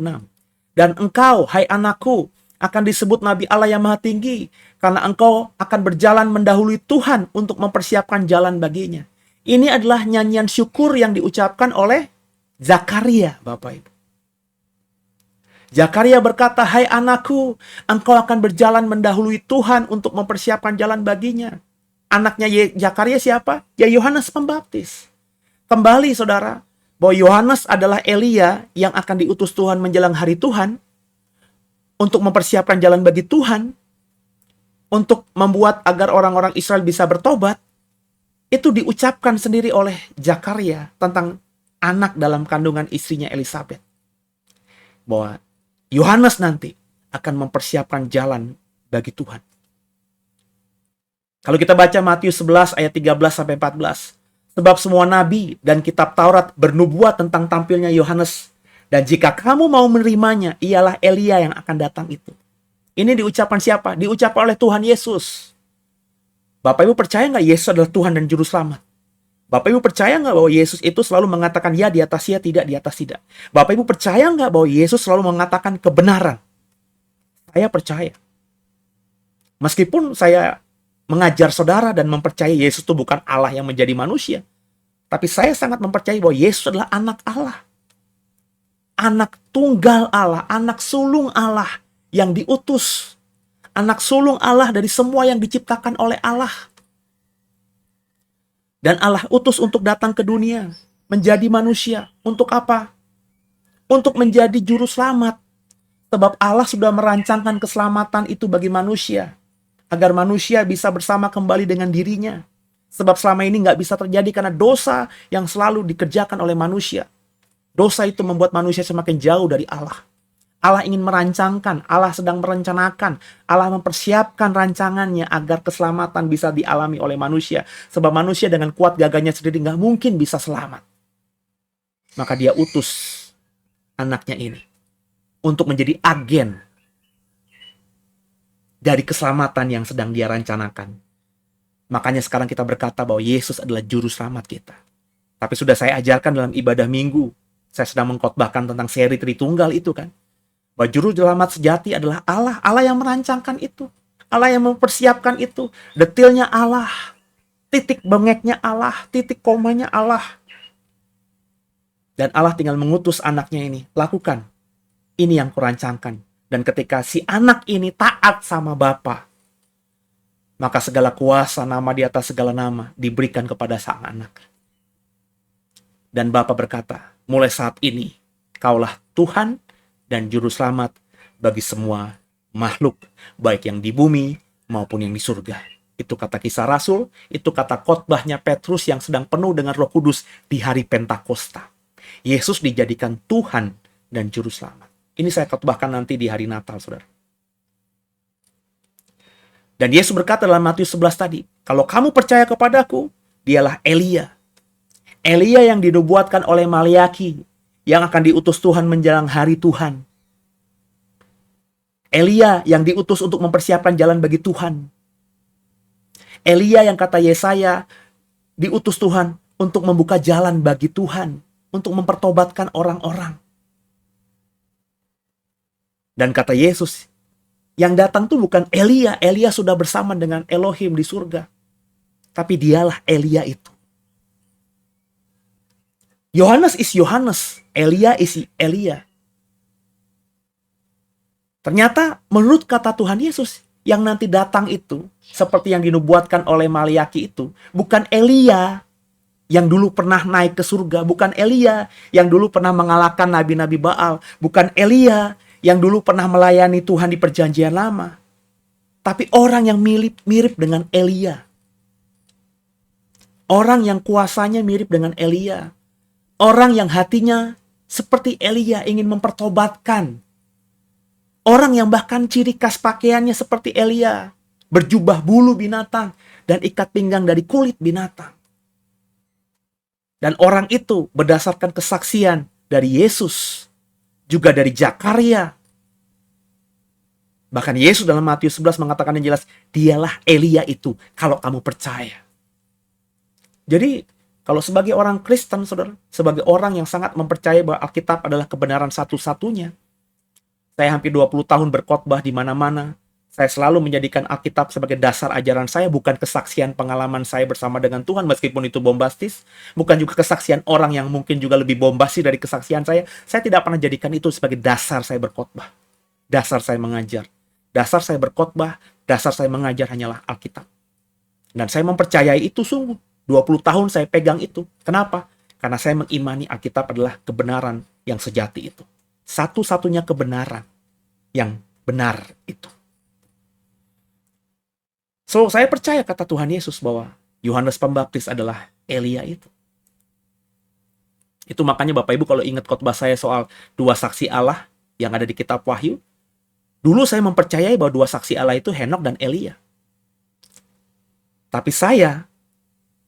Dan engkau, hai anakku, akan disebut Nabi Allah yang Maha Tinggi, karena engkau akan berjalan mendahului Tuhan untuk mempersiapkan jalan baginya. Ini adalah nyanyian syukur yang diucapkan oleh Zakaria, Bapak Ibu. Zakaria berkata, hai anakku, engkau akan berjalan mendahului Tuhan untuk mempersiapkan jalan baginya. Anaknya Zakaria siapa? Ya Yohanes Pembaptis. Kembali saudara, bahwa Yohanes adalah Elia yang akan diutus Tuhan menjelang hari Tuhan untuk mempersiapkan jalan bagi Tuhan, untuk membuat agar orang-orang Israel bisa bertobat. Itu diucapkan sendiri oleh Zakaria tentang anak dalam kandungan istrinya Elisabet. Bahwa Yohanes nanti akan mempersiapkan jalan bagi Tuhan. Kalau kita baca Matius 11 ayat 13-14. Sebab semua nabi dan kitab Taurat bernubuat tentang tampilnya Yohanes. Dan jika kamu mau menerimanya, ialah Elia yang akan datang itu. Ini diucapkan siapa? Diucapkan oleh Tuhan Yesus. Bapak Ibu percaya nggak Yesus adalah Tuhan dan Juru Selamat? Bapak Ibu percaya nggak bahwa Yesus itu selalu mengatakan ya di atas ya, tidak di atas tidak? Bapak Ibu percaya nggak bahwa Yesus selalu mengatakan kebenaran? Saya percaya. Meskipun saya mengajar saudara dan mempercayai Yesus itu bukan Allah yang menjadi manusia. Tapi saya sangat mempercayai bahwa Yesus adalah anak Allah. Anak tunggal Allah, anak sulung Allah yang diutus. Anak sulung Allah dari semua yang diciptakan oleh Allah. Dan Allah utus untuk datang ke dunia, menjadi manusia. Untuk apa? Untuk menjadi juru selamat. Sebab Allah sudah merancangkan keselamatan itu bagi manusia. Agar manusia bisa bersama kembali dengan dirinya. Sebab selama ini nggak bisa terjadi karena dosa yang selalu dikerjakan oleh manusia. Dosa itu membuat manusia semakin jauh dari Allah. Allah ingin merancangkan, Allah sedang merencanakan, Allah mempersiapkan rancangannya agar keselamatan bisa dialami oleh manusia. Sebab manusia dengan kuat gagahnya sendiri nggak mungkin bisa selamat. Maka dia utus anaknya ini untuk menjadi agen dari keselamatan yang sedang dia rancanakan. Makanya sekarang kita berkata bahwa Yesus adalah juru selamat kita. Tapi sudah saya ajarkan dalam ibadah minggu. Saya sedang mengkhotbahkan tentang seri Tritunggal itu kan. Bahwa juru selamat sejati adalah Allah. Allah yang merancangkan itu. Allah yang mempersiapkan itu. Detailnya Allah. Titik bengeknya Allah. Titik komanya Allah. Dan Allah tinggal mengutus anaknya ini. Lakukan. Ini yang kurancangkan. Dan ketika si anak ini taat sama Bapa, maka segala kuasa nama di atas segala nama diberikan kepada sang anak. Dan Bapa berkata, mulai saat ini kaulah Tuhan dan Juru Selamat bagi semua makhluk, baik yang di bumi maupun yang di surga. Itu kata Kisah Rasul, itu kata khotbahnya Petrus yang sedang penuh dengan Roh Kudus di hari Pentakosta. Yesus dijadikan Tuhan dan Juru Selamat. Ini saya khotbahkan nanti di hari Natal, saudara. Dan Yesus berkata dalam Matius 11 tadi, kalau kamu percaya kepadaku, dialah Elia. Elia yang dinubuatkan oleh Maleaki, yang akan diutus Tuhan menjelang hari Tuhan. Elia yang diutus untuk mempersiapkan jalan bagi Tuhan. Elia yang kata Yesaya diutus Tuhan untuk membuka jalan bagi Tuhan, untuk mempertobatkan orang-orang. Dan kata Yesus, yang datang tuh bukan Elia. Elia sudah bersama dengan Elohim di surga. Tapi dialah Elia itu. Yohanes is Yohanes, Elia is Elia. Ternyata menurut kata Tuhan Yesus, yang nanti datang itu, seperti yang dinubuatkan oleh Maliaki itu, bukan Elia yang dulu pernah naik ke surga, bukan Elia yang dulu pernah mengalahkan nabi-nabi Baal, bukan Elia yang dulu pernah melayani Tuhan di perjanjian lama. Tapi orang yang mirip dengan Elia. Orang yang kuasanya mirip dengan Elia. Orang yang hatinya seperti Elia ingin mempertobatkan. Orang yang bahkan ciri khas pakaiannya seperti Elia. Berjubah bulu binatang dan ikat pinggang dari kulit binatang. Dan orang itu berdasarkan kesaksian dari Yesus. Juga dari Zakaria. Bahkan Yesus dalam Matius 11 mengatakan yang jelas, dialah Elia itu kalau kamu percaya. Jadi, kalau sebagai orang Kristen, saudara, sebagai orang yang sangat mempercayai bahwa Alkitab adalah kebenaran satu-satunya, saya hampir 20 tahun berkhotbah di mana-mana. Saya selalu menjadikan Alkitab sebagai dasar ajaran saya, bukan kesaksian pengalaman saya bersama dengan Tuhan, meskipun itu bombastis. Bukan juga kesaksian orang yang mungkin juga lebih bombastis dari kesaksian saya. Saya tidak pernah jadikan itu sebagai dasar saya berkhotbah. Dasar saya mengajar. Dasar saya berkhotbah, dasar saya mengajar hanyalah Alkitab. Dan saya mempercayai itu sungguh. 20 tahun saya pegang itu. Kenapa? Karena saya mengimani Alkitab adalah kebenaran yang sejati itu. Satu-satunya kebenaran yang benar itu. So, saya percaya kata Tuhan Yesus bahwa Yohanes Pembaptis adalah Elia itu. Itu makanya Bapak Ibu kalau ingat khotbah saya soal dua saksi Allah yang ada di kitab Wahyu, dulu saya mempercayai bahwa dua saksi Allah itu Henok dan Elia. Tapi saya,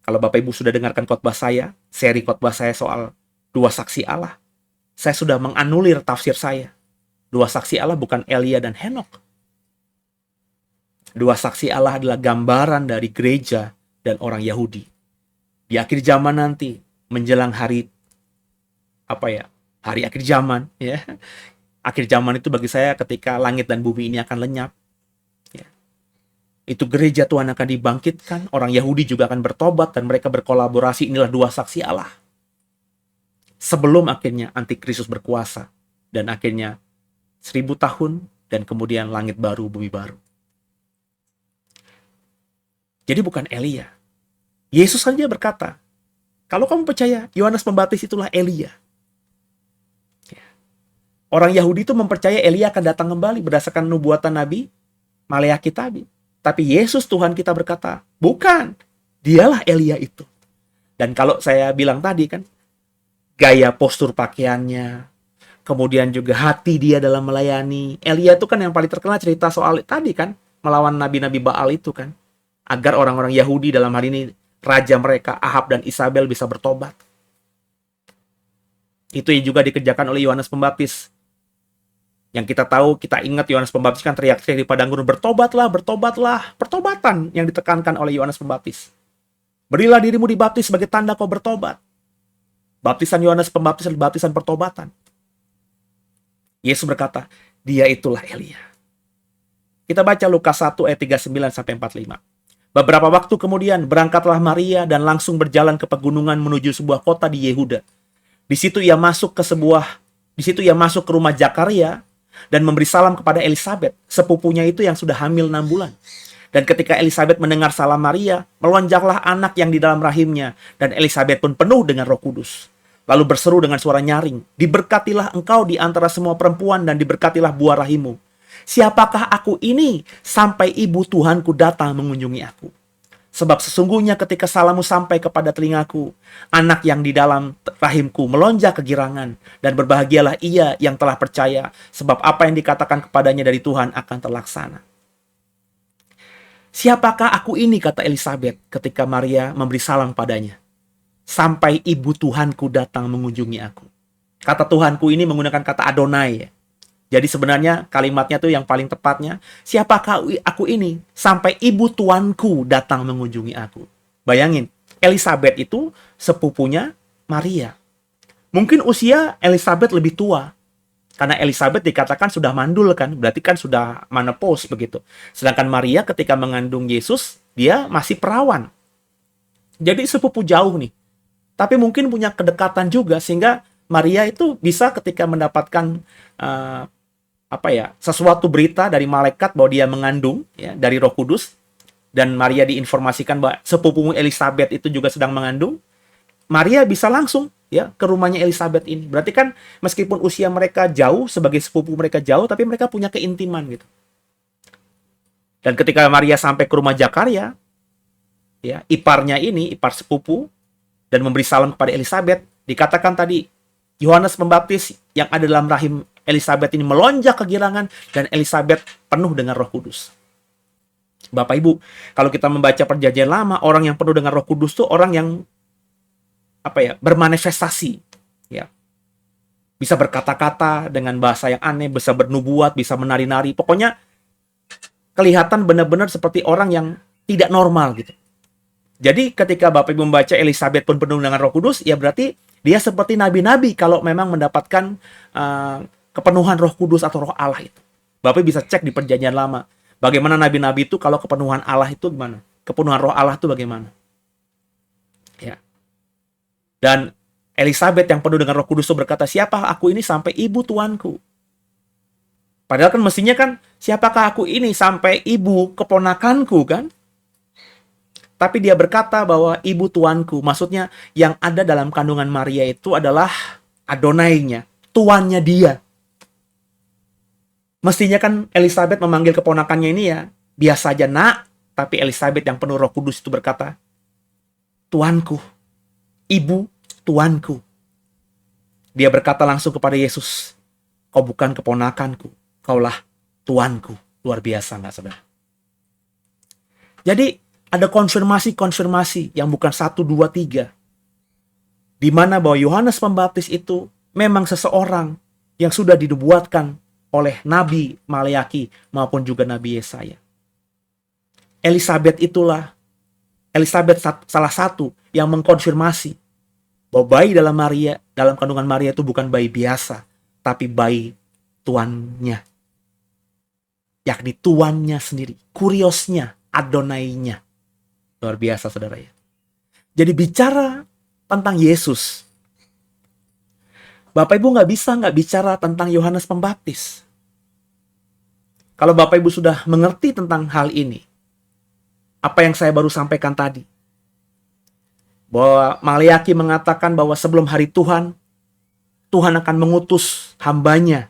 kalau Bapak Ibu sudah dengarkan khotbah saya, seri khotbah saya soal dua saksi Allah, saya sudah menganulir tafsir saya. Dua saksi Allah bukan Elia dan Henok. Dua saksi Allah adalah gambaran dari gereja dan orang Yahudi. Di akhir zaman nanti, menjelang hari akhir zaman, ya. Akhir zaman itu bagi saya ketika langit dan bumi ini akan lenyap. Ya. Itu gereja Tuhan akan dibangkitkan, orang Yahudi juga akan bertobat dan mereka berkolaborasi. Inilah dua saksi Allah. Sebelum akhirnya Antikristus berkuasa dan akhirnya 1000 tahun dan kemudian langit baru, bumi baru. Jadi bukan Elia. Yesus saja berkata, kalau kamu percaya Yohanes Pembaptis itulah Elia. Orang Yahudi itu mempercayai Elia akan datang kembali berdasarkan nubuatan Nabi Maleakhi tadi. Tapi Yesus Tuhan kita berkata, bukan. Dialah Elia itu. Dan kalau saya bilang tadi kan, gaya postur pakaiannya, kemudian juga hati dia dalam melayani. Elia itu kan yang paling terkenal cerita soal tadi kan, melawan nabi-nabi Baal itu kan. Agar orang-orang Yahudi dalam hal ini, raja mereka, Ahab dan Isabel bisa bertobat. Itu yang juga dikerjakan oleh Yohanes Pembaptis. Yang kita tahu, kita ingat Yohanes Pembaptis kan teriak-teriak di padang gurun, bertobatlah, bertobatlah. Pertobatan yang ditekankan oleh Yohanes Pembaptis. Berilah dirimu dibaptis sebagai tanda kau bertobat. Baptisan Yohanes Pembaptis adalah baptisan pertobatan. Yesus berkata, dia itulah Elia. Kita baca Lukas 1 ayat 39-45. Beberapa waktu kemudian berangkatlah Maria dan langsung berjalan ke pegunungan menuju sebuah kota di Yehuda. Di situ ia masuk ke rumah Zakaria dan memberi salam kepada Elisabet, sepupunya itu yang sudah hamil 6 bulan. Dan ketika Elisabet mendengar salam Maria, melonjaklah anak yang di dalam rahimnya, dan Elisabet pun penuh dengan Roh Kudus. Lalu berseru dengan suara nyaring, diberkatilah engkau di antara semua perempuan dan diberkatilah buah rahimmu. Siapakah aku ini sampai ibu Tuhanku datang mengunjungi aku? Sebab sesungguhnya ketika salammu sampai kepada telingaku, anak yang di dalam rahimku melonjak kegirangan, dan berbahagialah ia yang telah percaya, sebab apa yang dikatakan kepadanya dari Tuhan akan terlaksana. Siapakah aku ini, kata Elisabet ketika Maria memberi salam padanya. Sampai ibu Tuhanku datang mengunjungi aku. Kata Tuhanku ini menggunakan kata Adonai ya. Jadi sebenarnya kalimatnya tuh yang paling tepatnya, siapakah aku ini sampai ibu tuanku datang mengunjungi aku. Bayangin, Elisabet itu sepupunya Maria. Mungkin usia Elisabet lebih tua. Karena Elisabet dikatakan sudah mandul kan, berarti kan sudah menopause begitu. Sedangkan Maria ketika mengandung Yesus, dia masih perawan. Jadi sepupu jauh nih. Tapi mungkin punya kedekatan juga sehingga Maria itu bisa ketika mendapatkan sesuatu berita dari malaikat bahwa dia mengandung ya dari Roh Kudus, dan Maria diinformasikan bahwa sepupumu Elizabeth itu juga sedang mengandung. Maria bisa langsung ya ke rumahnya Elizabeth ini. Berarti kan meskipun usia mereka jauh, sebagai sepupu mereka jauh, tapi mereka punya keintiman gitu. Dan ketika Maria sampai ke rumah Zakaria, ya, ipar sepupu, dan memberi salam kepada Elizabeth, dikatakan tadi Yohanes Pembaptis yang ada dalam rahim Elizabeth ini melonjak kegirangan dan Elizabeth penuh dengan Roh Kudus. Bapak Ibu, kalau kita membaca Perjanjian Lama, orang yang penuh dengan Roh Kudus itu orang yang bermanifestasi, ya. Bisa berkata-kata dengan bahasa yang aneh, bisa bernubuat, bisa menari-nari. Pokoknya kelihatan benar-benar seperti orang yang tidak normal gitu. Jadi ketika Bapak Ibu membaca Elizabeth pun penuh dengan Roh Kudus, ya berarti dia seperti nabi-nabi kalau memang mendapatkan kepenuhan Roh Kudus atau Roh Allah itu. Bapak bisa cek di Perjanjian Lama. Bagaimana nabi-nabi itu kalau kepenuhan Allah itu gimana? Kepenuhan Roh Allah itu bagaimana? Ya. Dan Elizabeth yang penuh dengan Roh Kudus itu berkata, "Siapa aku ini sampai ibu tuanku?" Padahal kan mestinya kan, siapakah aku ini sampai ibu keponakanku kan? Tapi dia berkata bahwa ibu tuanku, maksudnya yang ada dalam kandungan Maria itu adalah Adonainya, tuannya dia. Mestinya kan Elizabeth memanggil keponakannya ini ya, biasa aja nak, tapi Elizabeth yang penuh Roh Kudus itu berkata, "Tuanku, ibu tuanku." Dia berkata langsung kepada Yesus, "Kau bukan keponakanku, kaulah tuanku." Luar biasa nggak saudara? Jadi ada konfirmasi-konfirmasi yang bukan 1, 2, 3. Di mana bahwa Yohanes Pembaptis itu memang seseorang yang sudah dinubuatkan oleh Nabi Maleaki maupun juga Nabi Yesaya. Elizabeth salah satu yang mengkonfirmasi bahwa bayi dalam kandungan Maria itu bukan bayi biasa, tapi bayi tuannya. Yakni tuannya sendiri, kuriosnya, Adonainya. Luar biasa saudara ya. Jadi bicara tentang Yesus, Bapak Ibu nggak bicara tentang Yohanes Pembaptis. Kalau Bapak Ibu sudah mengerti tentang hal ini, apa yang saya baru sampaikan tadi, bahwa Maleaki mengatakan bahwa sebelum hari Tuhan, Tuhan akan mengutus hambanya.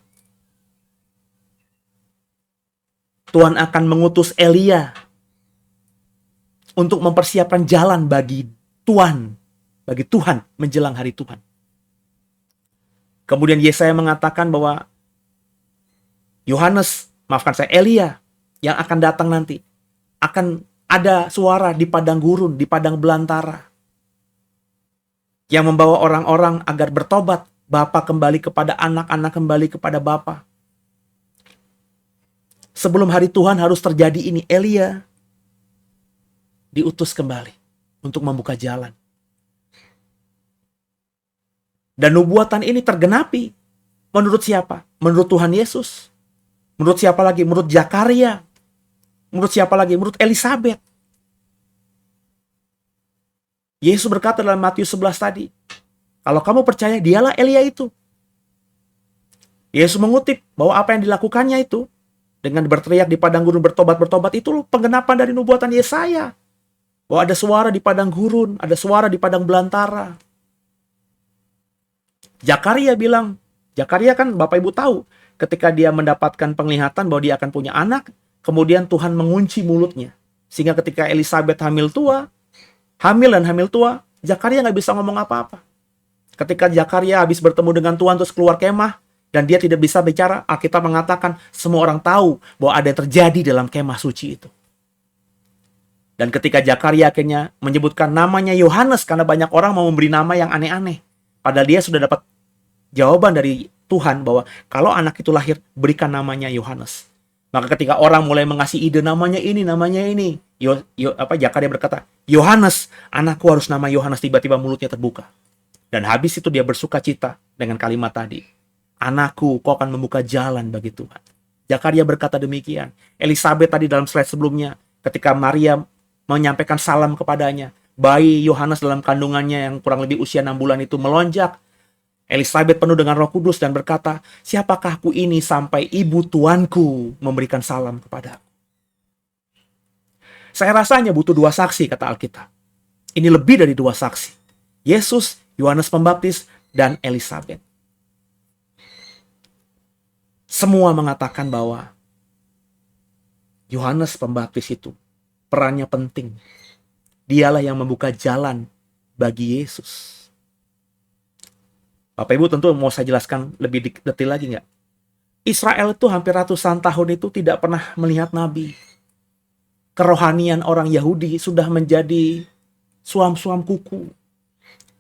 Tuhan akan mengutus Elia untuk mempersiapkan jalan bagi Tuhan menjelang hari Tuhan. Kemudian Yesaya mengatakan bahwa Elia yang akan datang nanti, akan ada suara di padang gurun, di padang belantara, yang membawa orang-orang agar bertobat, bapa kembali kepada anak, anak kembali kepada bapa. Sebelum hari Tuhan harus terjadi ini, Elia diutus kembali untuk membuka jalan. Dan nubuatan ini tergenapi. Menurut siapa? Menurut Tuhan Yesus. Menurut siapa lagi? Menurut Zakaria. Menurut siapa lagi? Menurut Elizabeth. Yesus berkata dalam Matius 11 tadi, kalau kamu percaya, dialah Elia itu. Yesus mengutip bahwa apa yang dilakukannya itu, dengan berteriak di padang gurun, bertobat, itu penggenapan dari nubuatan Yesaya. Bahwa ada suara di padang gurun, ada suara di padang belantara. Zakaria kan Bapak Ibu tahu, ketika dia mendapatkan penglihatan bahwa dia akan punya anak, kemudian Tuhan mengunci mulutnya. Sehingga ketika Elizabeth hamil tua, Zakaria nggak bisa ngomong apa-apa. Ketika Zakaria habis bertemu dengan Tuhan terus keluar kemah, dan dia tidak bisa bicara, Alkitab mengatakan semua orang tahu bahwa ada yang terjadi dalam kemah suci itu. Dan ketika Zakaria akhirnya menyebutkan namanya Yohanes, karena banyak orang mau memberi nama yang aneh-aneh. Padahal dia sudah dapat jawaban dari Tuhan bahwa kalau anak itu lahir, berikan namanya Yohanes. Maka ketika orang mulai mengasih ide namanya ini, Zakaria berkata, Yohanes, anakku harus nama Yohanes. Tiba-tiba mulutnya terbuka. Dan habis itu dia bersuka cita dengan kalimat tadi. Anakku, kau akan membuka jalan bagi Tuhan. Zakaria berkata demikian. Elizabeth tadi dalam slide sebelumnya, ketika Maria menyampaikan salam kepadanya, Bayi Yohanes dalam kandungannya yang kurang lebih usia 6 bulan itu melonjak. Elizabeth penuh dengan Roh Kudus dan berkata, siapakah aku ini sampai ibu tuanku memberikan salam kepada aku. Saya rasa hanya butuh 2 saksi, kata Alkitab. Ini lebih dari 2 saksi. Yesus, Yohanes Pembaptis, dan Elizabeth. Semua mengatakan bahwa Yohanes Pembaptis itu perannya penting. Dialah yang membuka jalan bagi Yesus. Bapak Ibu tentu mau saya jelaskan lebih detail lagi nggak? Israel itu hampir ratusan tahun itu tidak pernah melihat Nabi. Kerohanian orang Yahudi sudah menjadi suam-suam kuku.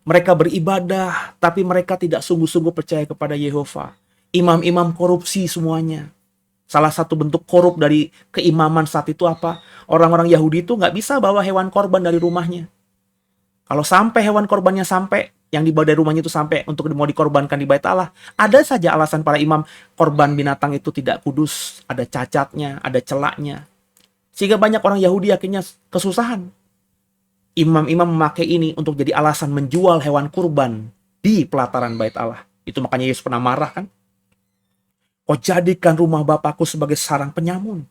Mereka beribadah, tapi mereka tidak sungguh-sungguh percaya kepada Yehova. Imam-imam korupsi semuanya. Salah satu bentuk korup dari keimaman saat itu apa? Orang-orang Yahudi itu nggak bisa bawa hewan korban dari rumahnya. Kalau sampai hewan korbannya sampai, yang dibawa dari rumahnya itu sampai untuk mau dikorbankan di Bait Allah, ada saja alasan para imam, korban binatang itu tidak kudus, ada cacatnya, ada celaknya. Sehingga banyak orang Yahudi akhirnya kesusahan. Imam-imam memakai ini untuk jadi alasan menjual hewan kurban di pelataran Bait Allah. Itu makanya Yesus pernah marah kan? Kau jadikan rumah Bapakku sebagai sarang penyamun.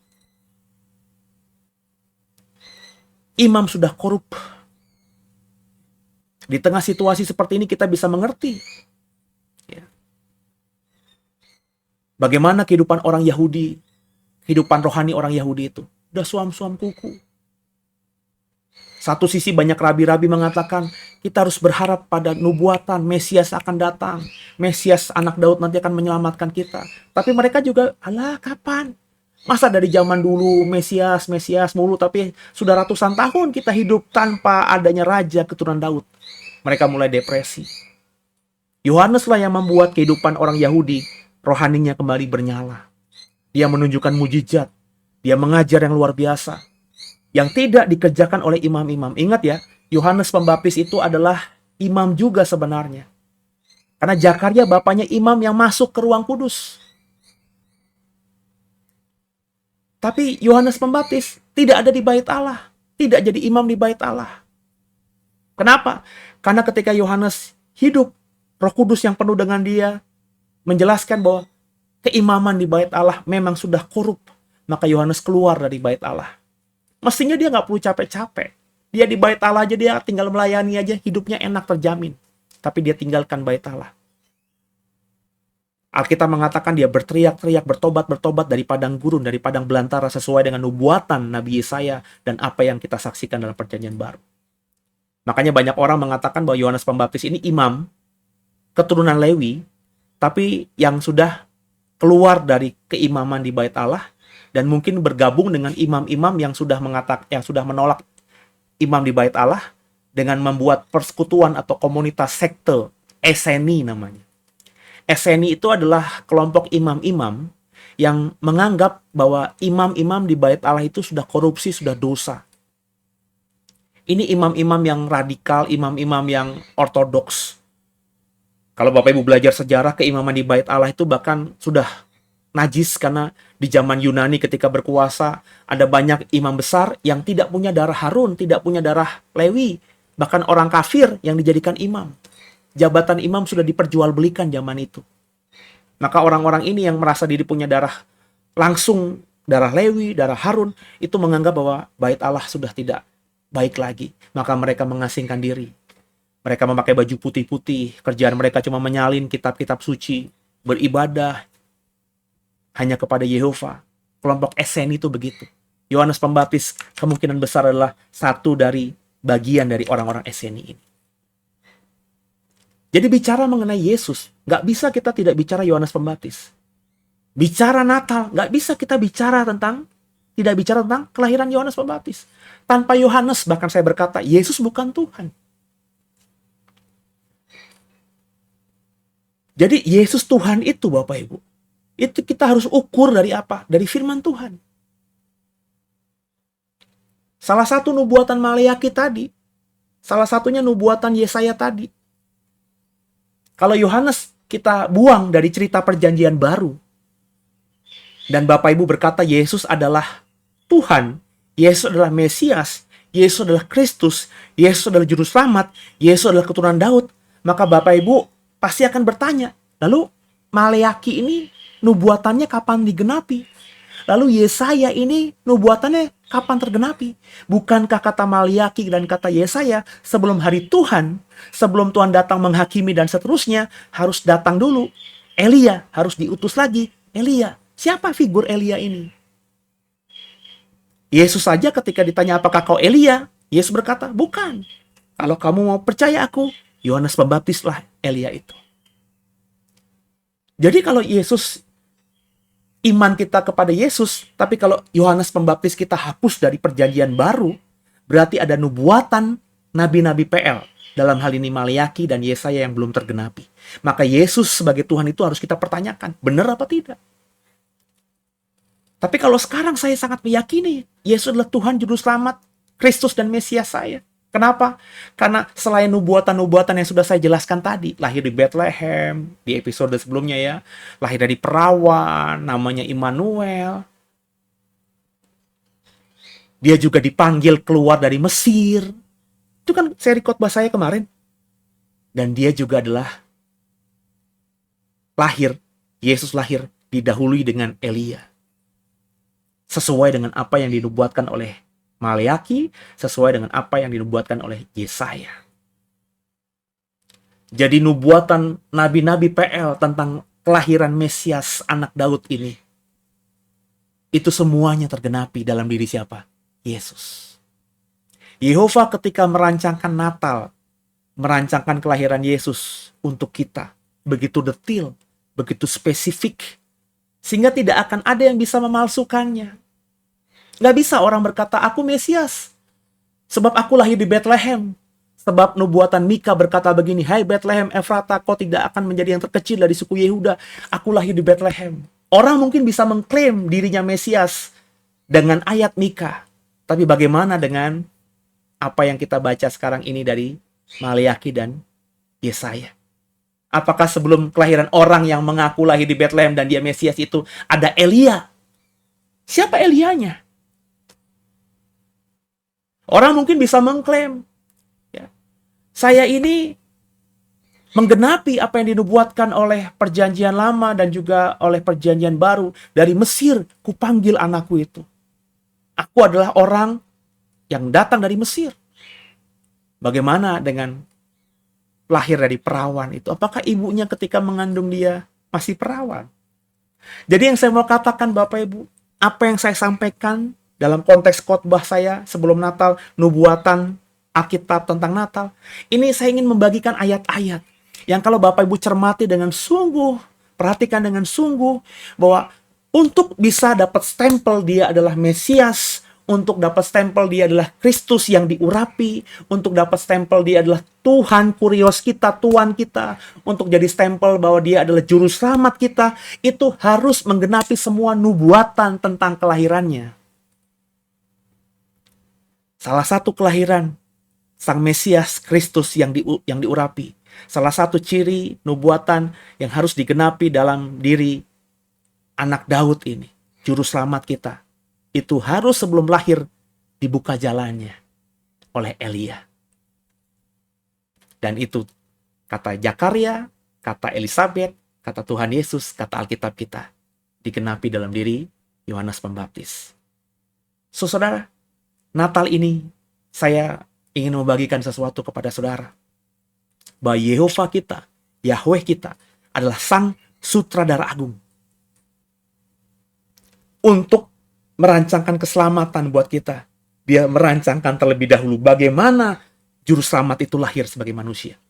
Imam sudah korup. Di tengah situasi seperti ini kita bisa mengerti. Ya. Bagaimana kehidupan orang Yahudi, kehidupan rohani orang Yahudi itu. Udah suam-suam kuku. Satu sisi banyak rabi-rabi mengatakan, kita harus berharap pada nubuatan, Mesias akan datang. Mesias anak Daud nanti akan menyelamatkan kita. Tapi mereka juga, alah kapan? Masa dari zaman dulu Mesias mulu, tapi sudah ratusan tahun kita hidup tanpa adanya raja keturunan Daud. Mereka mulai depresi. Yohaneslah yang membuat kehidupan orang Yahudi, rohaninya kembali bernyala. Dia menunjukkan mujizat. Dia mengajar yang luar biasa. Yang tidak dikerjakan oleh imam-imam. Ingat ya, Yohanes Pembaptis itu adalah imam juga sebenarnya. Karena Zakaria bapaknya imam yang masuk ke ruang kudus. Tapi Yohanes Pembaptis tidak ada di Bait Allah. Tidak jadi imam di Bait Allah. Kenapa? Karena ketika Yohanes hidup, Roh Kudus yang penuh dengan dia menjelaskan bahwa keimaman di Bait Allah memang sudah korup. Maka Yohanes keluar dari Bait Allah. Mestinya dia nggak perlu capek-capek. Dia di Bait Allah aja, dia tinggal melayani aja, hidupnya enak terjamin. Tapi dia tinggalkan Bait Allah. Alkitab mengatakan dia berteriak-teriak, bertobat dari padang gurun, dari padang belantara sesuai dengan nubuatan Nabi Yesaya dan apa yang kita saksikan dalam Perjanjian Baru. Makanya banyak orang mengatakan bahwa Yohanes Pembaptis ini imam, keturunan Lewi, tapi yang sudah keluar dari keimaman di Bait Allah, dan mungkin bergabung dengan imam-imam yang sudah menolak imam di Bait Allah dengan membuat persekutuan atau komunitas sekte, Eseni namanya. Eseni itu adalah kelompok imam-imam yang menganggap bahwa imam-imam di Bait Allah itu sudah korupsi, sudah dosa. Ini imam-imam yang radikal, imam-imam yang ortodoks. Kalau Bapak Ibu belajar sejarah, keimaman di Bait Allah itu bahkan sudah najis karena di zaman Yunani ketika berkuasa ada banyak imam besar yang tidak punya darah Harun, tidak punya darah Lewi, bahkan orang kafir yang dijadikan imam. Jabatan imam sudah diperjualbelikan zaman itu. Maka orang-orang ini yang merasa diri punya darah langsung, darah Lewi, darah Harun, itu menganggap bahwa Bait Allah sudah tidak baik lagi. Maka mereka mengasingkan diri. Mereka memakai baju putih-putih, kerjaan mereka cuma menyalin kitab-kitab suci, beribadah hanya kepada Yehova. Kelompok Eseni itu begitu. Yohanes Pembaptis kemungkinan besar adalah satu dari bagian dari orang-orang Eseni ini. Jadi bicara mengenai Yesus, nggak bisa kita tidak bicara Yohanes Pembaptis. Bicara Natal, nggak bisa kita tidak bicara tentang kelahiran Yohanes Pembaptis. Tanpa Yohanes, bahkan saya berkata, Yesus bukan Tuhan. Jadi Yesus Tuhan itu Bapak Ibu, itu kita harus ukur dari apa? Dari firman Tuhan. Salah satu nubuatan Maleakhi tadi, salah satunya nubuatan Yesaya tadi. Kalau Yohanes kita buang dari cerita Perjanjian Baru, dan Bapak Ibu berkata Yesus adalah Tuhan, Yesus adalah Mesias, Yesus adalah Kristus, Yesus adalah juru selamat, Yesus adalah keturunan Daud, maka Bapak Ibu pasti akan bertanya, lalu Maleaki ini nubuatannya kapan digenapi? Lalu Yesaya ini nubuatannya kapan tergenapi? Bukankah kata Maleaki dan kata Yesaya sebelum hari Tuhan, sebelum Tuhan datang menghakimi dan seterusnya, harus datang dulu Elia, harus diutus lagi Elia. Siapa figur Elia ini? Yesus saja ketika ditanya apakah kau Elia, Yesus berkata, bukan. Kalau kamu mau percaya aku, Yohanes Pembaptislah Elia itu. Jadi kalau iman kita kepada Yesus, tapi kalau Yohanes Pembaptis kita hapus dari perjanjian baru, berarti ada nubuatan nabi-nabi PL. Dalam hal ini Maleaki dan Yesaya yang belum tergenapi. Maka Yesus sebagai Tuhan itu harus kita pertanyakan, benar apa tidak? Tapi kalau sekarang saya sangat meyakini, Yesus adalah Tuhan Juru Selamat, Kristus dan Mesias saya. Kenapa? Karena selain nubuatan-nubuatan yang sudah saya jelaskan tadi, lahir di Bethlehem, di episode sebelumnya ya, lahir dari perawan, namanya Immanuel. Dia juga dipanggil keluar dari Mesir. Itu kan seri khotbah saya kemarin. Dan dia juga adalah Yesus lahir didahului dengan Elia. Sesuai dengan apa yang dinubuatkan oleh Maleaki, sesuai dengan apa yang dinubuatkan oleh Yesaya. Jadi nubuatan nabi-nabi PL tentang kelahiran Mesias anak Daud ini, itu semuanya tergenapi dalam diri siapa? Yesus. Yehova ketika merancangkan Natal, merancangkan kelahiran Yesus untuk kita, begitu detil, begitu spesifik, sehingga tidak akan ada yang bisa memalsukannya. Gak bisa orang berkata, aku Mesias, sebab aku lahir di Bethlehem. Sebab nubuatan Mika berkata begini, hai Bethlehem Efrata, kau tidak akan menjadi yang terkecil dari suku Yehuda. Aku lahir di Bethlehem. Orang mungkin bisa mengklaim dirinya Mesias dengan ayat Mika. Tapi bagaimana dengan apa yang kita baca sekarang ini dari Maleaki dan Yesaya? Apakah sebelum kelahiran orang yang mengaku lahir di Bethlehem dan dia Mesias itu ada Elia? Siapa Elianya? Orang mungkin bisa mengklaim, ya, saya ini menggenapi apa yang dinubuatkan oleh perjanjian lama dan juga oleh perjanjian baru. Dari Mesir, kupanggil anakku itu. Aku adalah orang yang datang dari Mesir. Bagaimana dengan lahir dari perawan itu? Apakah ibunya ketika mengandung dia masih perawan? Jadi yang saya mau katakan Bapak Ibu, apa yang saya sampaikan dalam konteks khotbah saya sebelum Natal, nubuatan Alkitab tentang Natal, ini saya ingin membagikan ayat-ayat yang kalau Bapak Ibu cermati dengan sungguh, perhatikan dengan sungguh, bahwa untuk bisa dapat stempel dia adalah Mesias, untuk dapat stempel dia adalah Kristus yang diurapi, untuk dapat stempel dia adalah Tuhan Kurios kita, Tuhan kita, untuk jadi stempel bahwa dia adalah Juru Selamat kita, itu harus menggenapi semua nubuatan tentang kelahirannya. Salah satu kelahiran Sang Mesias Kristus yang diurapi. Salah satu ciri nubuatan yang harus digenapi dalam diri anak Daud ini, Juru Selamat kita. Itu harus sebelum lahir dibuka jalannya oleh Elia. Dan itu kata Zakaria, kata Elisabet, kata Tuhan Yesus, kata Alkitab kita, digenapi dalam diri Yohanes Pembaptis. Saudara, Natal ini saya ingin membagikan sesuatu kepada saudara. Bahwa Yehova kita, Yahweh kita adalah Sang Sutradara Agung. Untuk merancangkan keselamatan buat kita. Dia merancangkan terlebih dahulu bagaimana Juru Selamat itu lahir sebagai manusia.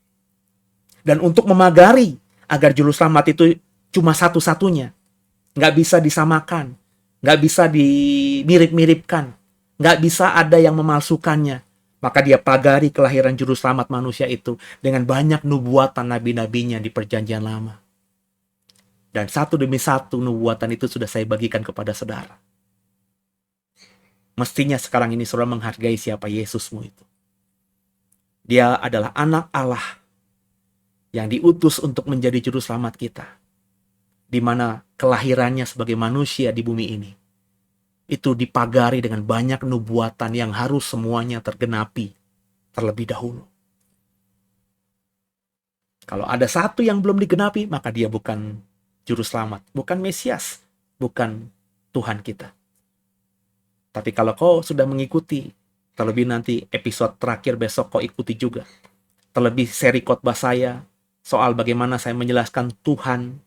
Dan untuk memagari agar Juru Selamat itu cuma satu-satunya. Nggak bisa disamakan. Nggak bisa dimirip-miripkan. Nggak bisa ada yang memalsukannya. Maka dia pagari kelahiran Juru Selamat manusia itu dengan banyak nubuatan nabi-nabinya di perjanjian lama. Dan satu demi satu nubuatan itu sudah saya bagikan kepada saudara. Mestinya sekarang ini saudara menghargai siapa Yesusmu itu. Dia adalah anak Allah yang diutus untuk menjadi Juru Selamat kita. Di mana kelahirannya sebagai manusia di bumi ini itu dipagari dengan banyak nubuatan yang harus semuanya tergenapi terlebih dahulu. Kalau ada satu yang belum digenapi, maka dia bukan juru selamat, bukan Mesias, bukan Tuhan kita. Tapi kalau kau sudah mengikuti, terlebih nanti episode terakhir besok kau ikuti juga. Terlebih seri khotbah saya soal bagaimana saya menjelaskan Tuhan,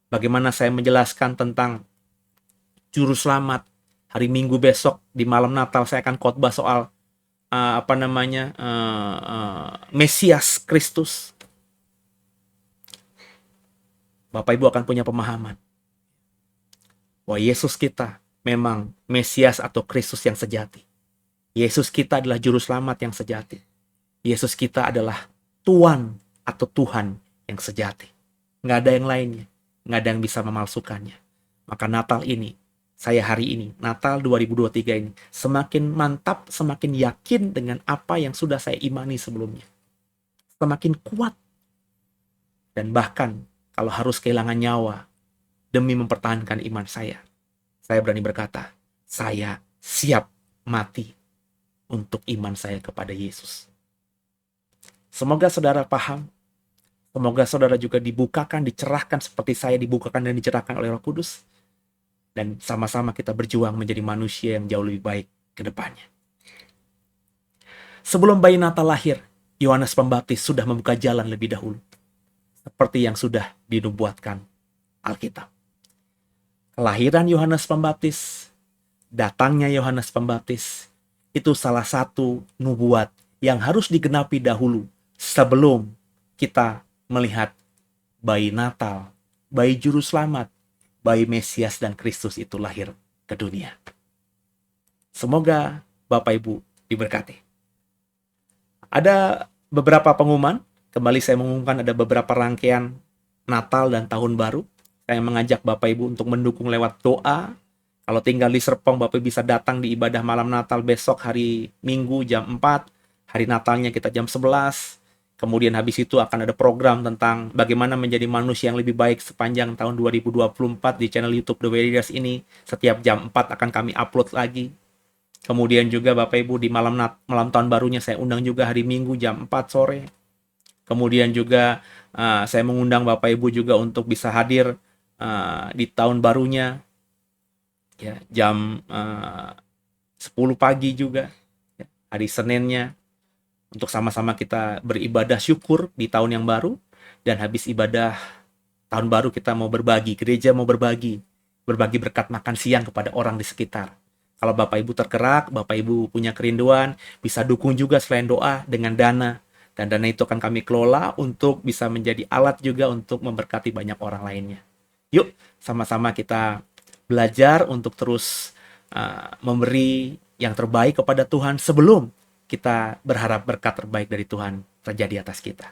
bagaimana saya menjelaskan tentang juru selamat. Hari Minggu besok di malam Natal saya akan khotbah soal Mesias Kristus. Bapak Ibu akan punya pemahaman bahwa Yesus kita memang Mesias atau Kristus yang sejati. Yesus kita adalah juru selamat yang sejati. Yesus kita adalah Tuhan atau Tuhan yang sejati. Nggak ada yang lainnya. Nggak ada yang bisa memalsukannya. Maka Natal ini, saya hari ini, Natal 2023 ini, semakin mantap, semakin yakin dengan apa yang sudah saya imani sebelumnya. Semakin kuat. Dan bahkan, kalau harus kehilangan nyawa demi mempertahankan iman saya berani berkata, saya siap mati untuk iman saya kepada Yesus. Semoga saudara paham, semoga saudara juga dibukakan, dicerahkan seperti saya dibukakan dan dicerahkan oleh Roh Kudus, dan sama-sama kita berjuang menjadi manusia yang jauh lebih baik ke depannya. Sebelum bayi Natal lahir, Yohanes Pembaptis sudah membuka jalan lebih dahulu, seperti yang sudah dinubuatkan Alkitab. Kelahiran Yohanes Pembaptis, datangnya Yohanes Pembaptis, itu salah satu nubuat yang harus digenapi dahulu sebelum kita melihat bayi Natal, bayi Juru Selamat, bayi Mesias dan Kristus itu lahir ke dunia. Semoga Bapak Ibu diberkati. Ada beberapa pengumuman. Kembali saya mengumumkan ada beberapa rangkaian Natal dan Tahun Baru. Saya mengajak Bapak Ibu untuk mendukung lewat doa. Kalau tinggal di Serpong, Bapak Ibu bisa datang di ibadah malam Natal besok hari Minggu jam 4. Hari Natalnya kita jam 11. Kemudian habis itu akan ada program tentang bagaimana menjadi manusia yang lebih baik sepanjang tahun 2024 di channel YouTube The Way Leaders ini. Setiap jam 4 akan kami upload lagi. Kemudian juga Bapak Ibu di malam tahun barunya saya undang juga hari Minggu jam 4 sore. Kemudian juga saya mengundang Bapak Ibu juga untuk bisa hadir di tahun barunya ya jam 10 pagi juga ya, hari Seninnya untuk sama-sama kita beribadah syukur di tahun yang baru, dan habis ibadah tahun baru kita mau berbagi, gereja mau berbagi berkat makan siang kepada orang di sekitar. Kalau Bapak Ibu tergerak, Bapak Ibu punya kerinduan, bisa dukung juga selain doa dengan dana. Dan dana itu akan kami kelola untuk bisa menjadi alat juga untuk memberkati banyak orang lainnya. Yuk, sama-sama kita belajar untuk terus memberi yang terbaik kepada Tuhan sebelum kita berharap berkat terbaik dari Tuhan terjadi atas kita.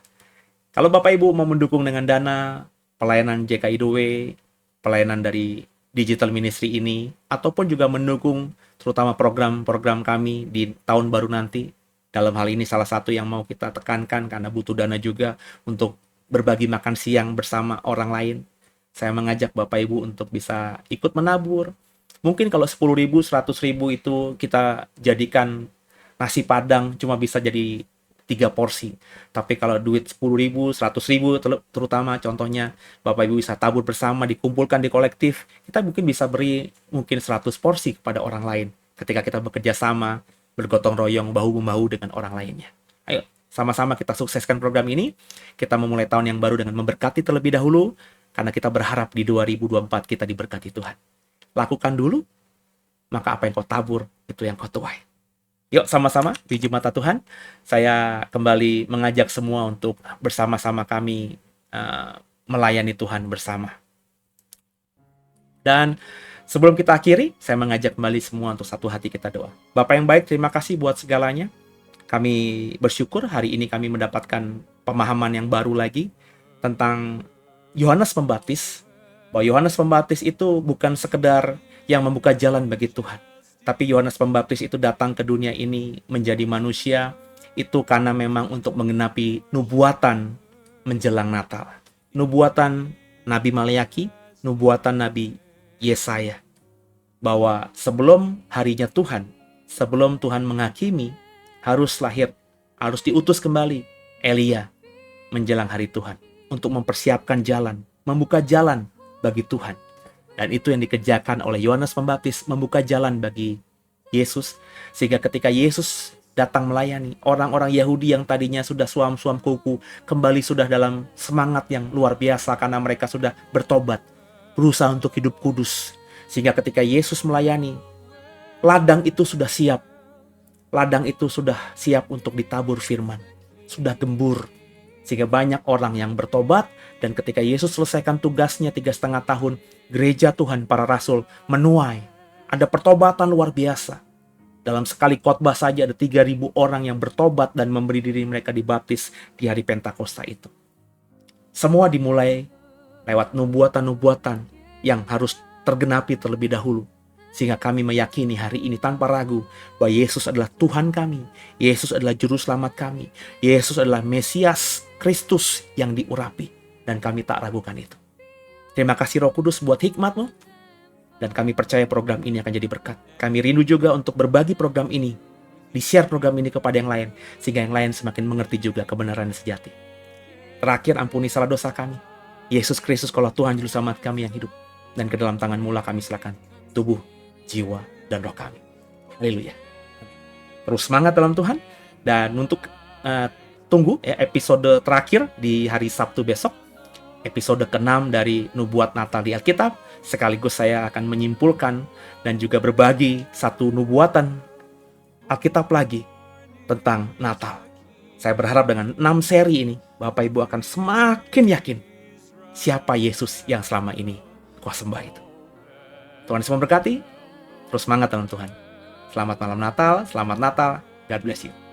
Kalau Bapak Ibu mau mendukung dengan dana, pelayanan JKIDW, pelayanan dari digital ministry ini, ataupun juga mendukung terutama program-program kami di tahun baru nanti, dalam hal ini salah satu yang mau kita tekankan karena butuh dana juga untuk berbagi makan siang bersama orang lain. Saya mengajak Bapak Ibu untuk bisa ikut menabur. Mungkin kalau 10.000, 100.000 itu kita jadikan nasi padang cuma bisa jadi 3 porsi. Tapi kalau duit 10.000, 100.000 terutama contohnya Bapak Ibu bisa tabur bersama, dikumpulkan di kolektif, kita mungkin bisa beri mungkin 100 porsi kepada orang lain ketika kita bekerja sama, bergotong royong bahu-membahu dengan orang lainnya. Ayo, sama-sama kita sukseskan program ini. Kita memulai tahun yang baru dengan memberkati terlebih dahulu, karena kita berharap di 2024 kita diberkati Tuhan. Lakukan dulu, maka apa yang kau tabur, itu yang kau tuai. Yuk sama-sama, biji mata Tuhan. Saya kembali mengajak semua untuk bersama-sama kami melayani Tuhan bersama. Dan sebelum kita akhiri, saya mengajak kembali semua untuk satu hati kita doa. Bapak yang baik, terima kasih buat segalanya. Kami bersyukur hari ini kami mendapatkan pemahaman yang baru lagi tentang Yohanes Pembaptis, bahwa Yohanes Pembaptis itu bukan sekedar yang membuka jalan bagi Tuhan, tapi Yohanes Pembaptis itu datang ke dunia ini menjadi manusia itu karena memang untuk menggenapi nubuatan menjelang Natal, nubuatan Nabi Maleaki, nubuatan Nabi Yesaya. bahwa sebelum harinya Tuhan, sebelum Tuhan menghakimi, harus diutus kembali Elia menjelang hari Tuhan untuk mempersiapkan jalan, membuka jalan bagi Tuhan. Dan itu yang dikerjakan oleh Yohanes Pembaptis, membuka jalan bagi Yesus, sehingga ketika Yesus datang melayani, orang-orang Yahudi yang tadinya sudah suam-suam kuku, kembali sudah dalam semangat yang luar biasa karena mereka sudah bertobat, berusaha untuk hidup kudus. Sehingga ketika Yesus melayani, ladang itu sudah siap. Ladang itu sudah siap untuk ditabur firman, sudah gembur. Sehingga banyak orang yang bertobat, dan ketika Yesus selesaikan tugasnya 3,5 tahun, gereja Tuhan para rasul menuai. Ada pertobatan luar biasa. Dalam sekali khotbah saja ada 3.000 orang yang bertobat dan memberi diri mereka dibaptis di hari Pentakosta itu. Semua dimulai lewat nubuatan-nubuatan yang harus tergenapi terlebih dahulu. Sehingga kami meyakini hari ini tanpa ragu bahwa Yesus adalah Tuhan kami. Yesus adalah Juru Selamat kami. Yesus adalah Mesias Kristus yang diurapi. Dan kami tak ragukan itu. Terima kasih Roh Kudus buat hikmat-Mu. Dan kami percaya program ini akan jadi berkat. Kami rindu juga untuk berbagi program ini. Di-share program ini kepada yang lain. Sehingga yang lain semakin mengerti juga kebenaran yang sejati. Terakhir, ampuni salah dosa kami. Yesus Kristus kalau Tuhan Juru Selamat kami yang hidup. Dan ke dalam tangan-Mu lah kami serahkan tubuh, jiwa, dan roh kami. Haleluya. Terus semangat dalam Tuhan. Dan untuk tunggu episode terakhir di hari Sabtu besok. Episode ke-6 dari Nubuat Natal di Alkitab. Sekaligus saya akan menyimpulkan dan juga berbagi satu nubuatan Alkitab lagi tentang Natal. Saya berharap dengan 6 seri ini, Bapak Ibu akan semakin yakin siapa Yesus yang selama ini kau sembah itu. Tuhan Yesus memberkati. Terus semangat dalam Tuhan. Selamat malam Natal, selamat Natal. God bless you.